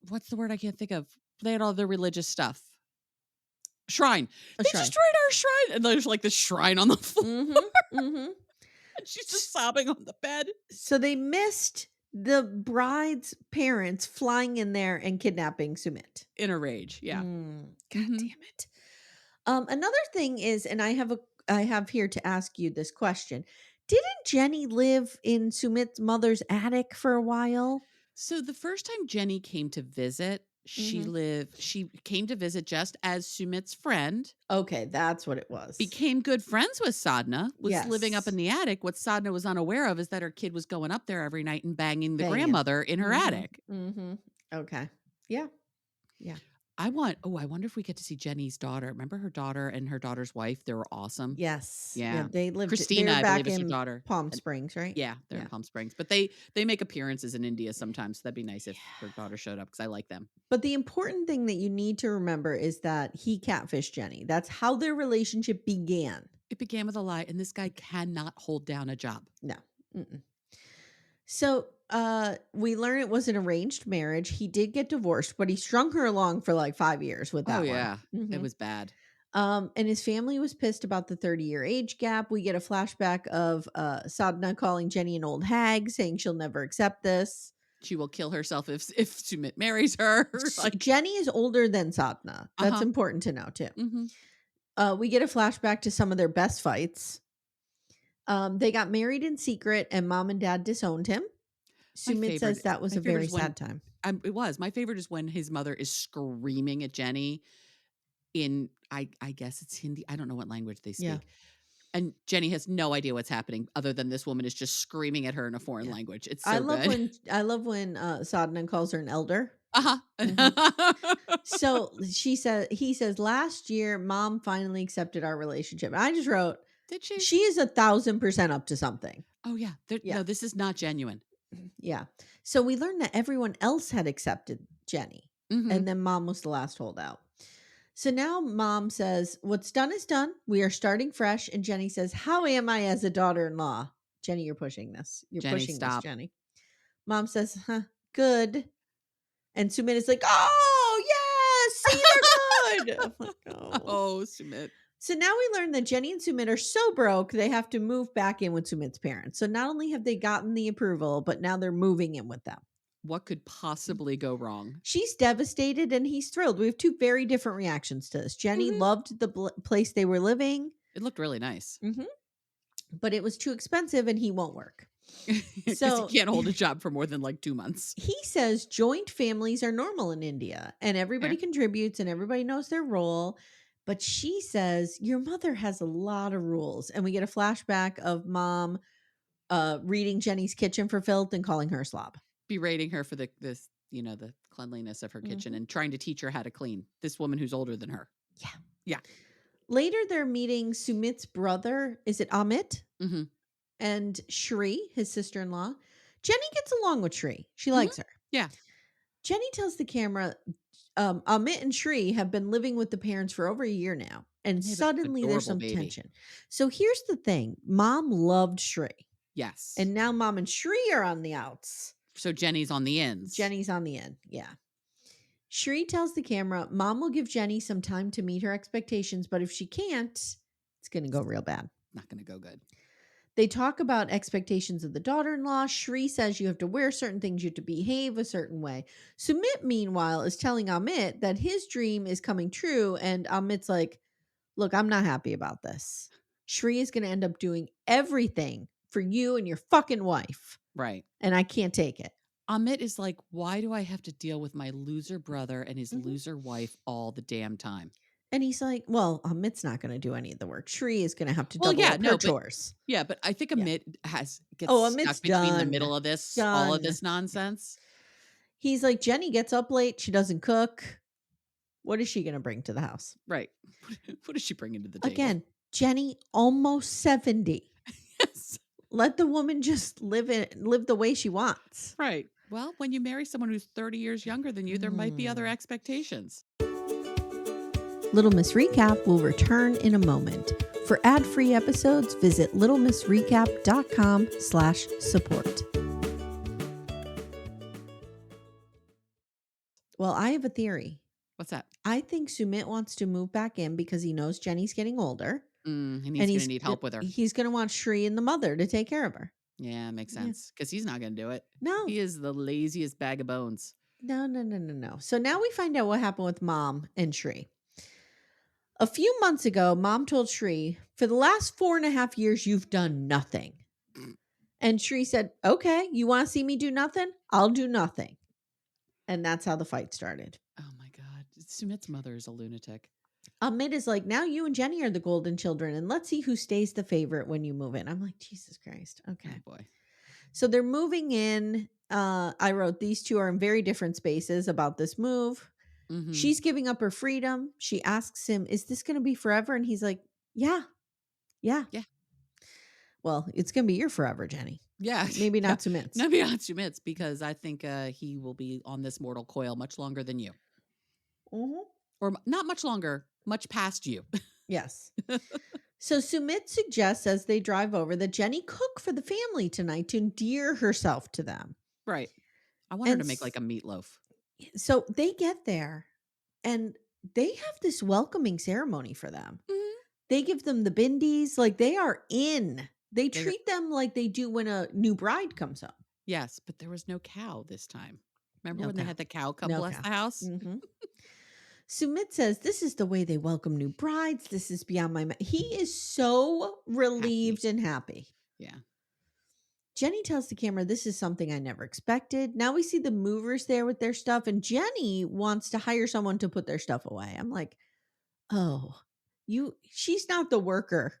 what's the word I can't think of? They had all the religious stuff. Shrine. A They shrine. destroyed our shrine, and there's like the shrine on the floor, Mhm. and she's just sobbing on the bed. So they missed the bride's parents flying in there and kidnapping Sumit. In a rage, yeah. God Mhm. damn it. Another thing is, and I have here to ask you this question. Didn't Jenny live in Sumit's mother's attic for a while? So the first time Jenny came to visit, Mhm. she came to visit just as Sumit's friend, Okay, that's what it was. became good friends with Sadhna, was living up Yes. in the attic. What Sadhna was unaware of is that her kid was going up there every night and banging the Banging. grandmother in her Mhm. attic. Mhm. Okay. Yeah. Yeah. I wonder if we get to see Jenny's daughter. Remember her daughter and her daughter's wife? They were awesome. Yes. Yeah, Yeah. they Christina, were I believe, back is her in daughter. Palm And Springs, right? yeah, they're in Yeah. Palm Springs. But they make appearances in India sometimes. So that'd be nice if her Yeah. daughter showed up because I like them. But the important thing that you need to remember is that he catfished Jenny. That's how their relationship began. It began with a lie, and this guy cannot hold down a job. No. Mm-mm. So, we learn it was an arranged marriage. He did get divorced, but he strung her along for like 5 years with Oh that one. yeah. It Mhm. was bad. And his family was pissed about the 30-year age gap. We get a flashback of Sadhna calling Jenny an old hag, saying she'll never accept this. She will kill herself if Sumit marries her. Like, Jenny is older than Sadhna. That's important to know too. We get a flashback to some of their best fights. They got married in secret and mom and dad disowned him. Sumit says that was a very sad time. It was. My favorite is when his mother is screaming at Jenny in, I guess it's Hindi. I don't know what language they speak. Yeah. And Jenny has no idea what's happening other than this woman is just screaming at her in a foreign language. It's so good. I love when Sadhna calls her an elder. Mm-hmm. So he says, last year, mom finally accepted our relationship. And I just wrote, did she? She is 1,000% up to something. Oh, yeah. No, this is not genuine. Yeah. So we learned that everyone else had accepted Jenny. And then mom was the last holdout. So now mom says, what's done is done. We are starting fresh. And Jenny says, how am I as a daughter-in-law? Jenny, you're pushing this. You're pushing this, Jenny. Mom says, good. And Sumit is like, oh, yes, see, they're good. I'm like, oh, Sumit. So now we learn that Jenny and Sumit are so broke, they have to move back in with Sumit's parents. So not only have they gotten the approval, but now they're moving in with them. What could possibly go wrong? She's devastated and he's thrilled. We have two very different reactions to this. Jenny loved the place they were living. It looked really nice. But it was too expensive and he won't work. So he can't hold a job for more than like 2 months. He says joint families are normal in India and everybody contributes and everybody knows their role. But she says, your mother has a lot of rules. And we get a flashback of mom reading Jenny's kitchen for filth and calling her a slob. Berating her for the cleanliness of her kitchen and trying to teach her how to clean. This woman who's older than her. Yeah. Yeah. Later, they're meeting Sumit's brother. Is it Amit? And Shri, his sister-in-law. Jenny gets along with Shri. She likes her. Yeah. Jenny tells the camera, Amit and Shri have been living with the parents for over a year now. And suddenly there's some tension. So here's the thing. Mom loved Shri. Yes. And now mom and Shri are on the outs. So Jenny's on the ends. Jenny's on the end. Yeah. Shri tells the camera, mom will give Jenny some time to meet her expectations, but if she can't, it's going to go real bad. Not going to go good. They talk about expectations of the daughter-in-law. Shri says you have to wear certain things, you have to behave a certain way. Sumit, meanwhile, is telling Amit that his dream is coming true, and Amit's like, look, I'm not happy about this. Shri is going to end up doing everything for you and your fucking wife. Right. And I can't take it. Amit is like, why do I have to deal with my loser brother and his loser wife all the damn time? And he's like, well, Amit's not going to do any of the work. Shri is going to have to double up her chores. Yeah, but I think Amit gets Amit's stuck between done. the middle of this, all of this nonsense. He's like, Jenny gets up late. She doesn't cook. What is she going to bring to the house? Right. What is she bringing to the table? Again, Jenny, almost 70. Yes. Let the woman just live the way she wants. Right. Well, when you marry someone who's 30 years younger than you, there might be other expectations. Little Miss Recap will return in a moment. For ad-free episodes, visit littlemissrecap.com/support. Well, I have a theory. What's that? I think Sumit wants to move back in because he knows Jenny's getting older. And he's going to need help with her. He's going to want Shri and the mother to take care of her. Yeah, makes sense. Because he's not going to do it. No. He is the laziest bag of bones. No. So now we find out what happened with Mom and Shri. A few months ago, Mom told Shri, for the last 4.5 years, you've done nothing. And Shri said, okay, you want to see me do nothing? I'll do nothing. And that's how the fight started. Oh my God. Sumit's mother is a lunatic. Amit is like, now you and Jenny are the golden children, and let's see who stays the favorite when you move in. I'm like, Jesus Christ. Okay. Oh boy. So they're moving in. I wrote, these two are in very different spaces about this move. She's giving up her freedom. She asks him, is this going to be forever? And he's like, yeah. Well, it's going to be your forever, Jenny. Yeah. Maybe not Sumit's. Maybe not Sumit's, because I think he will be on this mortal coil much longer than you. Or not much longer, much past you. Yes. So Sumit suggests as they drive over that Jenny cook for the family tonight to endear herself to them. Right. I want her to make like a meatloaf. So they get there and they have this welcoming ceremony for them. They give them the bindies, like they are in. They treat them like they do when a new bride comes home. Yes, but there was no cow this time. Remember No when they cow. had the cow come No bless cow. the house? Mhm. Sumit says, "This is the way they welcome new brides. This is beyond my He is so Happy. relieved and happy. Yeah. Jenny tells the camera, "This is something I never expected." Now we see the movers there with their stuff, and Jenny wants to hire someone to put their stuff away. I'm like, "Oh, she's not the worker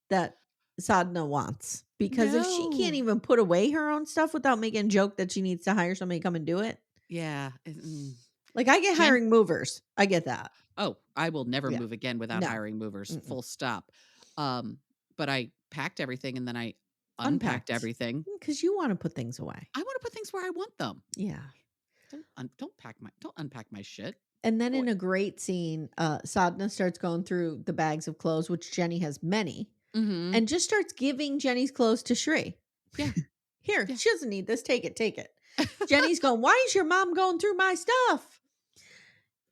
that Sadhna wants. Because if she can't No. even put away her own stuff without making a joke that she needs to hire somebody to come and do it. Yeah. Like, I get Jen hiring movers. I get that. Oh, I will never Yeah. move again without No. hiring movers, Mm-mm. full stop. But I packed everything and then I unpacked Unpacked. everything. Because you want to put things away. I want to put things where I want them. Yeah. Don't unpack my shit. And then Boy. in a great scene, Sadhna starts going through the bags of clothes, which Jenny has many, Mhm. and just starts giving Jenny's clothes to Shri. Yeah. Here, Yeah. she doesn't need this. Take it, take it. Jenny's going, "Why is your mom going through my stuff?"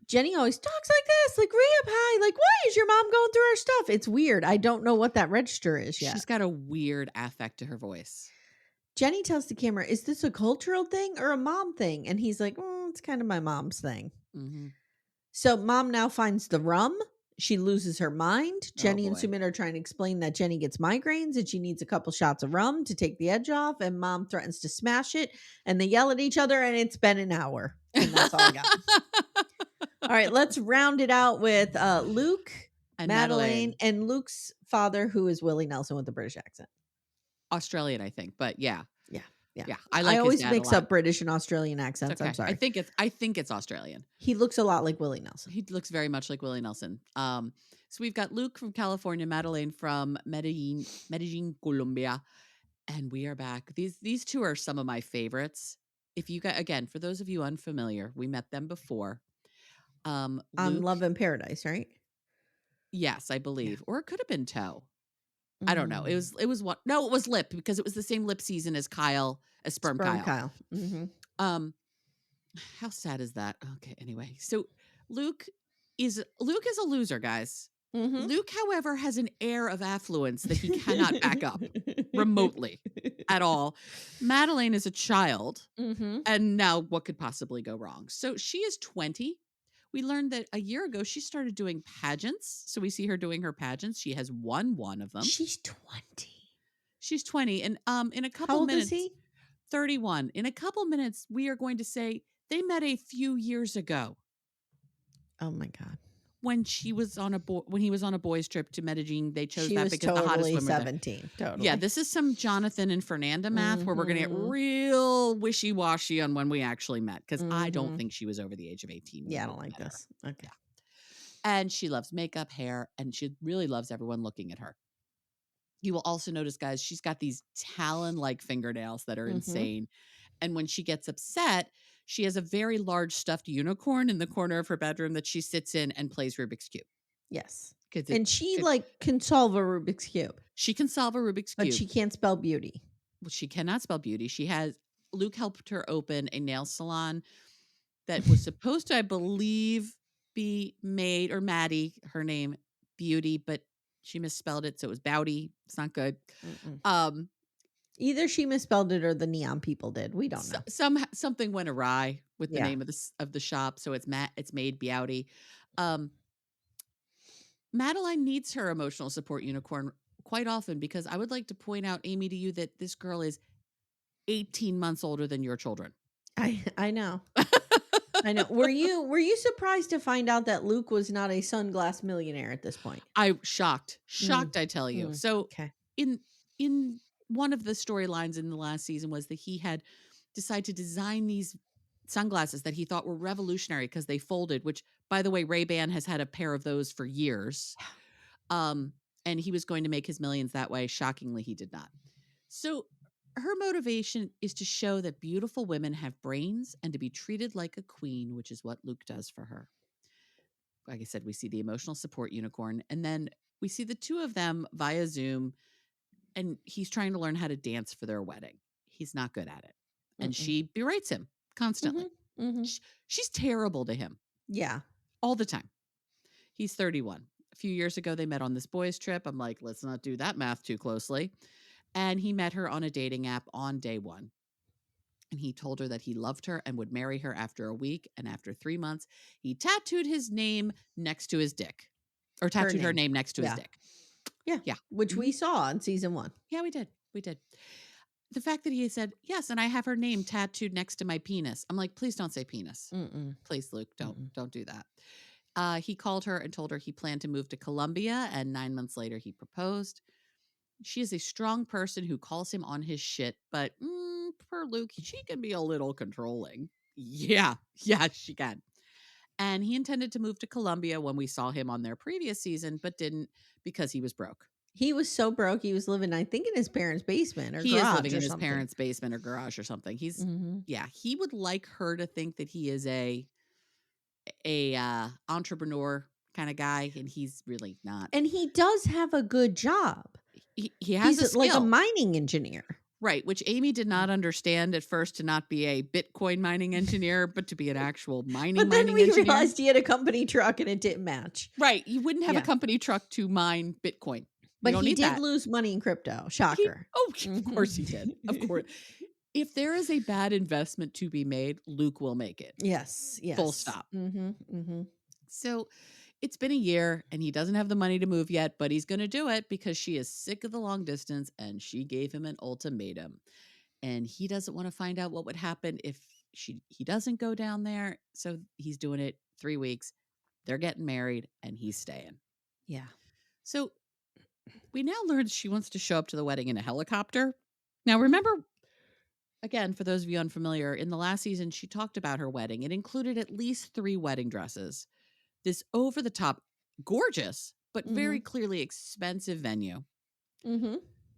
Jenny always talks like this, like real high, like, "Why is your mom going through her stuff?" It's weird. I don't know what that register is yet. She's got a weird affect to her voice. Jenny tells the camera, "Is this a cultural thing or a mom thing?" And he's like, "It's kind of my mom's thing." Mhm. So mom now finds the rum. She loses her mind. Oh Jenny and boy. Sumit are trying to explain that Jenny gets migraines and she needs a couple shots of rum to take the edge off. And mom threatens to smash it. And they yell at each other. And it's been an hour. And that's all I got. All right, let's round it out with Luke, And Madeleine, Madeleine. and Luke's father, who is Willie Nelson with a British accent. Australian, I think, but yeah. Yeah. Yeah. Yeah. I I like his always dad a mix lot. up British and Australian It's accents. I'm okay. I sorry. think it's Australian. He looks a lot like Willie Nelson. He looks very much like Willie Nelson. So we've got Luke from California, Madeleine from Medellin, Colombia, and we are back. These two are some of my favorites. If you guys, again, for those of you unfamiliar, we met them before. On Luke, Love in Paradise, right? yes, I Yeah. believe, or it could have been Toe. I don't know. It was what? No, it was Lip because it was the same lip season as Kyle, as Sperm Kyle. Mhm. How sad is that? Okay, anyway. So Luke is a loser, guys. Mhm. Luke, however, has an air of affluence that he cannot back up remotely at all. Madeleine is a child, Mhm. and now what could possibly go wrong? So she is 20. We learned that a year ago she started doing pageants. So we see her doing her pageants. She has won one of them. She's 20. She's 20. And in a couple How old minutes, is he? 31. In a couple minutes, we are going to say they met a few years ago Oh my god. when he was on a boys trip to Medellin. They chose She that was because the hottest totally women were there. 17. Totally. Yeah, this is some Jonathan and Fernanda math where we're going to get Mhm. real wishy-washy on when we actually met because I don't Mhm. think she was over the age of 18 when Yeah, I Luke don't like met her. this. Okay. Yeah. And she loves makeup, hair, and she really loves everyone looking at her. You will also notice, guys, she's got these talon-like fingernails that are Mhm. insane. And when she gets upset, she has a very large stuffed unicorn in the corner of her bedroom that she sits in and plays Rubik's Cube. Yes. 'Cause And she like can solve a Rubik's cube, she can solve a Rubik's but Cube. she can't spell beauty. Well, she cannot spell beauty. Luke helped her open a nail salon that was supposed to, I believe, be made, or Maddie, her name, Beauty, but she misspelled it, so it was Bowdy. It's not good. Mm-mm. Um, Either she misspelled it or the neon people did. We don't know. something went awry with the Yeah. name of the shop, so it's made Bowdy. Madeline needs her emotional support unicorn quite often because I would like to point out, Amy, to you that this girl is 18 months older than your children. I know. I know. Were you surprised to find out that Luke was not a sunglass millionaire at this point? I shocked, I tell you. So Okay. in one of the storylines in the last season was that he had decided to design these sunglasses that he thought were revolutionary because they folded, which, by the way, Ray-Ban has had a pair of those for years. And he was going to make his millions that way. Shockingly, he did not. So her motivation is to show that beautiful women have brains and to be treated like a queen, which is what Luke does for her. Like I said, we see the emotional support unicorn, and then we see the two of them via Zoom, and he's trying to learn how to dance for their wedding. He's not good at it. And she berates him constantly. Mm-hmm. She's terrible to him. Yeah. All the time. He's 31. A few years ago, they met on this boys' trip. I'm like, let's not do that math too closely. And he met her on a dating app on day one. And he told her that he loved her and would marry her after a week. And after 3 months, he tattooed his name next to his dick, or tattooed her name next to his dick. Yeah. Yeah. Which we saw in season 1. Yeah, we did. We did. The fact that he said, yes, and I have her name tattooed next to my penis. I'm like, please don't say penis. Please, Luke, don't do that. He called her and told her he planned to move to Colombia, and 9 months later he proposed. She is a strong person who calls him on his shit, but per Luke, she can be a little controlling. Yeah, she can. And he intended to move to Colombia when we saw him on their previous season, but didn't because he was broke. He was so broke, he was living, I think, in his parents' basement or He garage is living or in his something. parents' basement or garage or something. He's yeah, he would like her to think that he is a entrepreneur kind of guy, and he's really not. And he does have a good job. He has a skill. Like a mining engineer. Right, which Amy did not understand at first, to not be a Bitcoin mining engineer, but to be an actual mining engineer. But then we realized he had a company truck and it didn't match. Right, you wouldn't have a company truck to mine Bitcoin. But he did lose money in crypto. Shocker. Of course he did. Of course. If there is a bad investment to be made, Luke will make it. Yes. Full stop. So it's been a year and he doesn't have the money to move yet, but he's going to do it because she is sick of the long distance and she gave him an ultimatum. And he doesn't want to find out what would happen if he doesn't go down there. So he's doing it 3 weeks. They're getting married and he's staying. Yeah. So we now learned she wants to show up to the wedding in a helicopter. Now, remember, again, for those of you unfamiliar, in the last season, she talked about her wedding. It included at least 3 wedding dresses. This over-the-top, gorgeous, but very clearly expensive venue.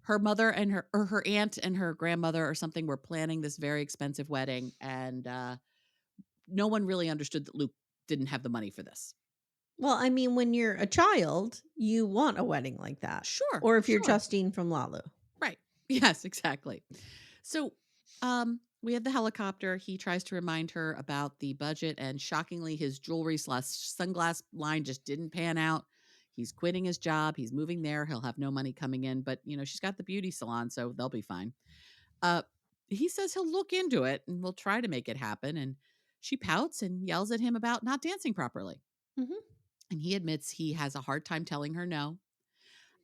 Her mother and her aunt and her grandmother or something were planning this very expensive wedding, and no one really understood that Luke didn't have the money for this. Well, I mean, when you're a child, you want a wedding like that. Sure. Or if you're Justine from Lalu. Right. Yes, exactly. So we have the helicopter. He tries to remind her about the budget, and shockingly, his jewelry/sunglass line just didn't pan out. He's quitting his job. He's moving there. He'll have no money coming in, but she's got the beauty salon, so they'll be fine. He says he'll look into it and we'll try to make it happen. And she pouts and yells at him about not dancing properly. And he admits he has a hard time telling her no.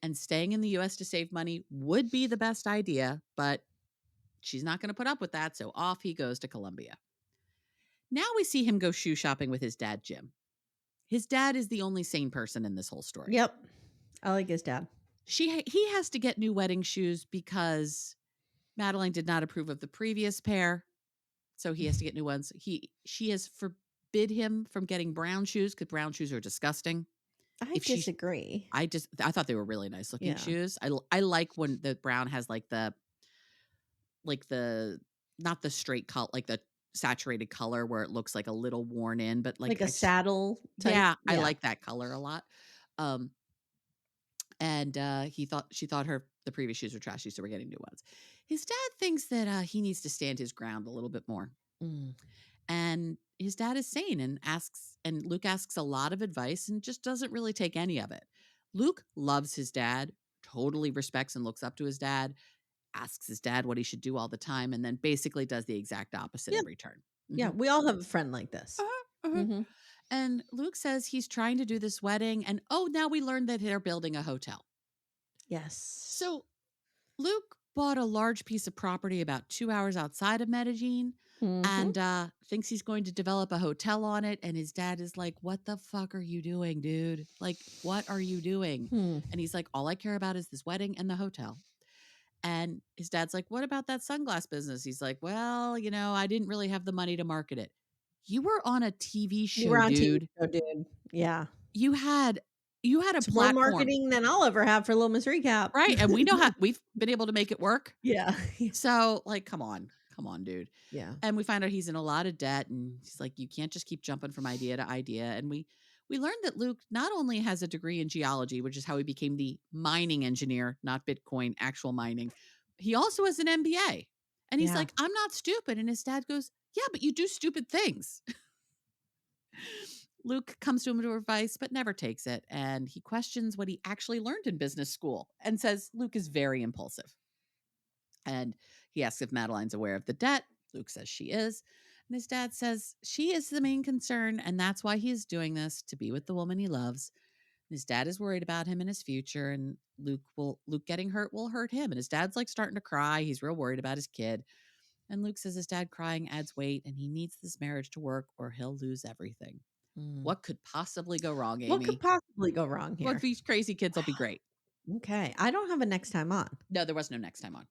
And staying in the U.S. to save money would be the best idea, but she's not going to put up with that, so off he goes to Colombia. Now we see him go shoe shopping with his dad, Jim. His dad is the only sane person in this whole story. Yep. I like his dad. He has to get new wedding shoes because Madeleine did not approve of the previous pair, so he has to get new ones. She has forbid him from getting brown shoes because brown shoes are disgusting. I disagree. I thought they were really nice looking shoes. I like when the brown has like the not the straight color, like the saturated color where it looks like a little worn in, but like a saddle type. Yeah, I like that color a lot. And she thought the previous shoes were trashy, so we're getting new ones. His dad thinks that he needs to stand his ground a little bit more. And his dad is sane and Luke asks a lot of advice and just doesn't really take any of it. Luke loves his dad, totally respects and looks up to his dad, asks his dad what he should do all the time, and then basically does the exact opposite in return. Yeah, we all have a friend like this. And Luke says he's trying to do this wedding, and now we learned that they're building a hotel. Yes. So Luke bought a large piece of property about 2 hours outside of Medellin and thinks he's going to develop a hotel on it. And his dad is like, what the fuck are you doing, dude? Like, what are you doing? And he's like, all I care about is this wedding and the hotel. And his dad's like, what about that sunglass business? He's like, well, I didn't really have the money to market it. You were on a TV show, you were on dude. TV show, dude. Yeah. You had a it's platform. More marketing than I'll ever have for Little Miss Recap. Right. And we know how we've been able to make it work. Yeah. So like, come on, dude. Yeah. And we find out he's in a lot of debt and he's like, you can't just keep jumping from idea to idea. And we learned that Luke not only has a degree in geology, which is how he became the mining engineer, not Bitcoin, actual mining. He also has an MBA. And he's like, I'm not stupid. And his dad goes, yeah, but you do stupid things. Luke comes to him for advice, but never takes it. And he questions what he actually learned in business school and says Luke is very impulsive. And he asks if Madeleine's aware of the debt. Luke says she is. And his dad says she is the main concern, and that's why he's doing this, to be with the woman he loves. His dad is worried about him and his future, and Luke getting hurt will hurt him. And his dad's like starting to cry. He's real worried about his kid. And Luke says his dad crying adds weight, and he needs this marriage to work or he'll lose everything. What could possibly go wrong, Amy? What could possibly go wrong here? Look, these crazy kids will be great. Okay. I don't have a next time on. No, there was no next time on.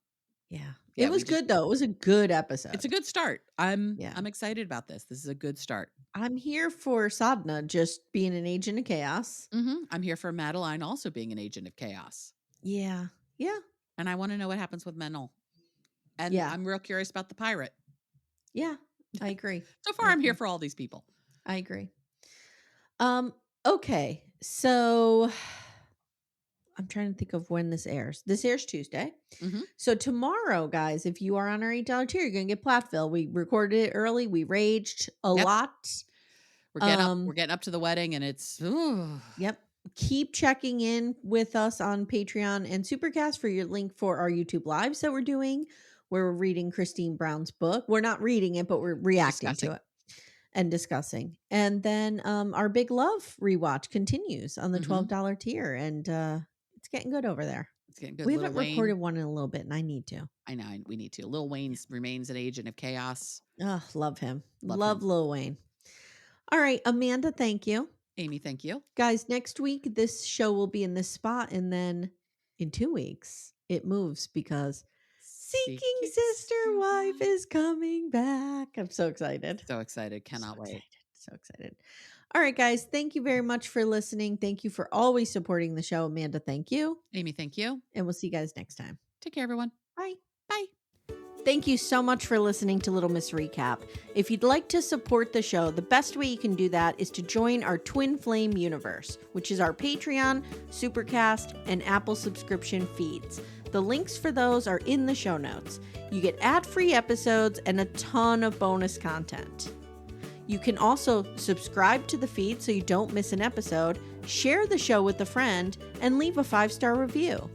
Yeah. It was good though. It was a good episode. It's a good start. I'm excited about this. This is a good start. I'm here for Sadhna just being an agent of chaos. I'm here for Madelein also being an agent of chaos. Yeah. Yeah. And I want to know what happens with Manon. And I'm real curious about the pirate. Yeah, I agree. So far, I'm here for all these people. I agree. Okay. So I'm trying to think of when this airs. This airs Tuesday. So tomorrow, guys, if you are on our $8 tier, you're going to get Platteville. We recorded it early. We raged a lot. We're getting up to the wedding, and it's Yep. Keep checking in with us on Patreon and Supercast for your link for our YouTube lives that we're doing, where we're reading Christine Brown's book. We're not reading it, but we're reacting to it and discussing. And then our Big Love rewatch continues on the $12 tier, and it's getting good over there. It's getting good. We haven't recorded one in a little bit, and I need to. I know we need to. Lil Wayne remains an agent of chaos. Oh, love him. Love Lil Wayne. All right, Amanda, thank you. Amy, thank you. Guys, next week, this show will be in this spot. And then in 2 weeks, it moves because Seeking Sister Wife is coming back. I'm so excited. So excited. Cannot wait. So excited. All right, guys. Thank you very much for listening. Thank you for always supporting the show. Amanda, thank you. Amy, thank you. And we'll see you guys next time. Take care, everyone. Bye. Bye. Thank you so much for listening to Little Miss Recap. If you'd like to support the show, the best way you can do that is to join our Twin Flame universe, which is our Patreon, Supercast, and Apple subscription feeds. The links for those are in the show notes. You get ad-free episodes and a ton of bonus content. You can also subscribe to the feed so you don't miss an episode, share the show with a friend, and leave a 5-star review.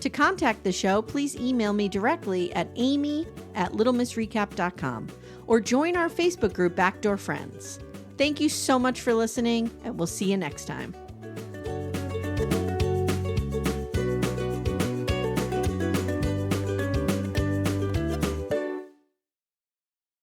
To contact the show, please email me directly at amy@littlemissrecap.com or join our Facebook group Backdoor Friends. Thank you so much for listening, and we'll see you next time.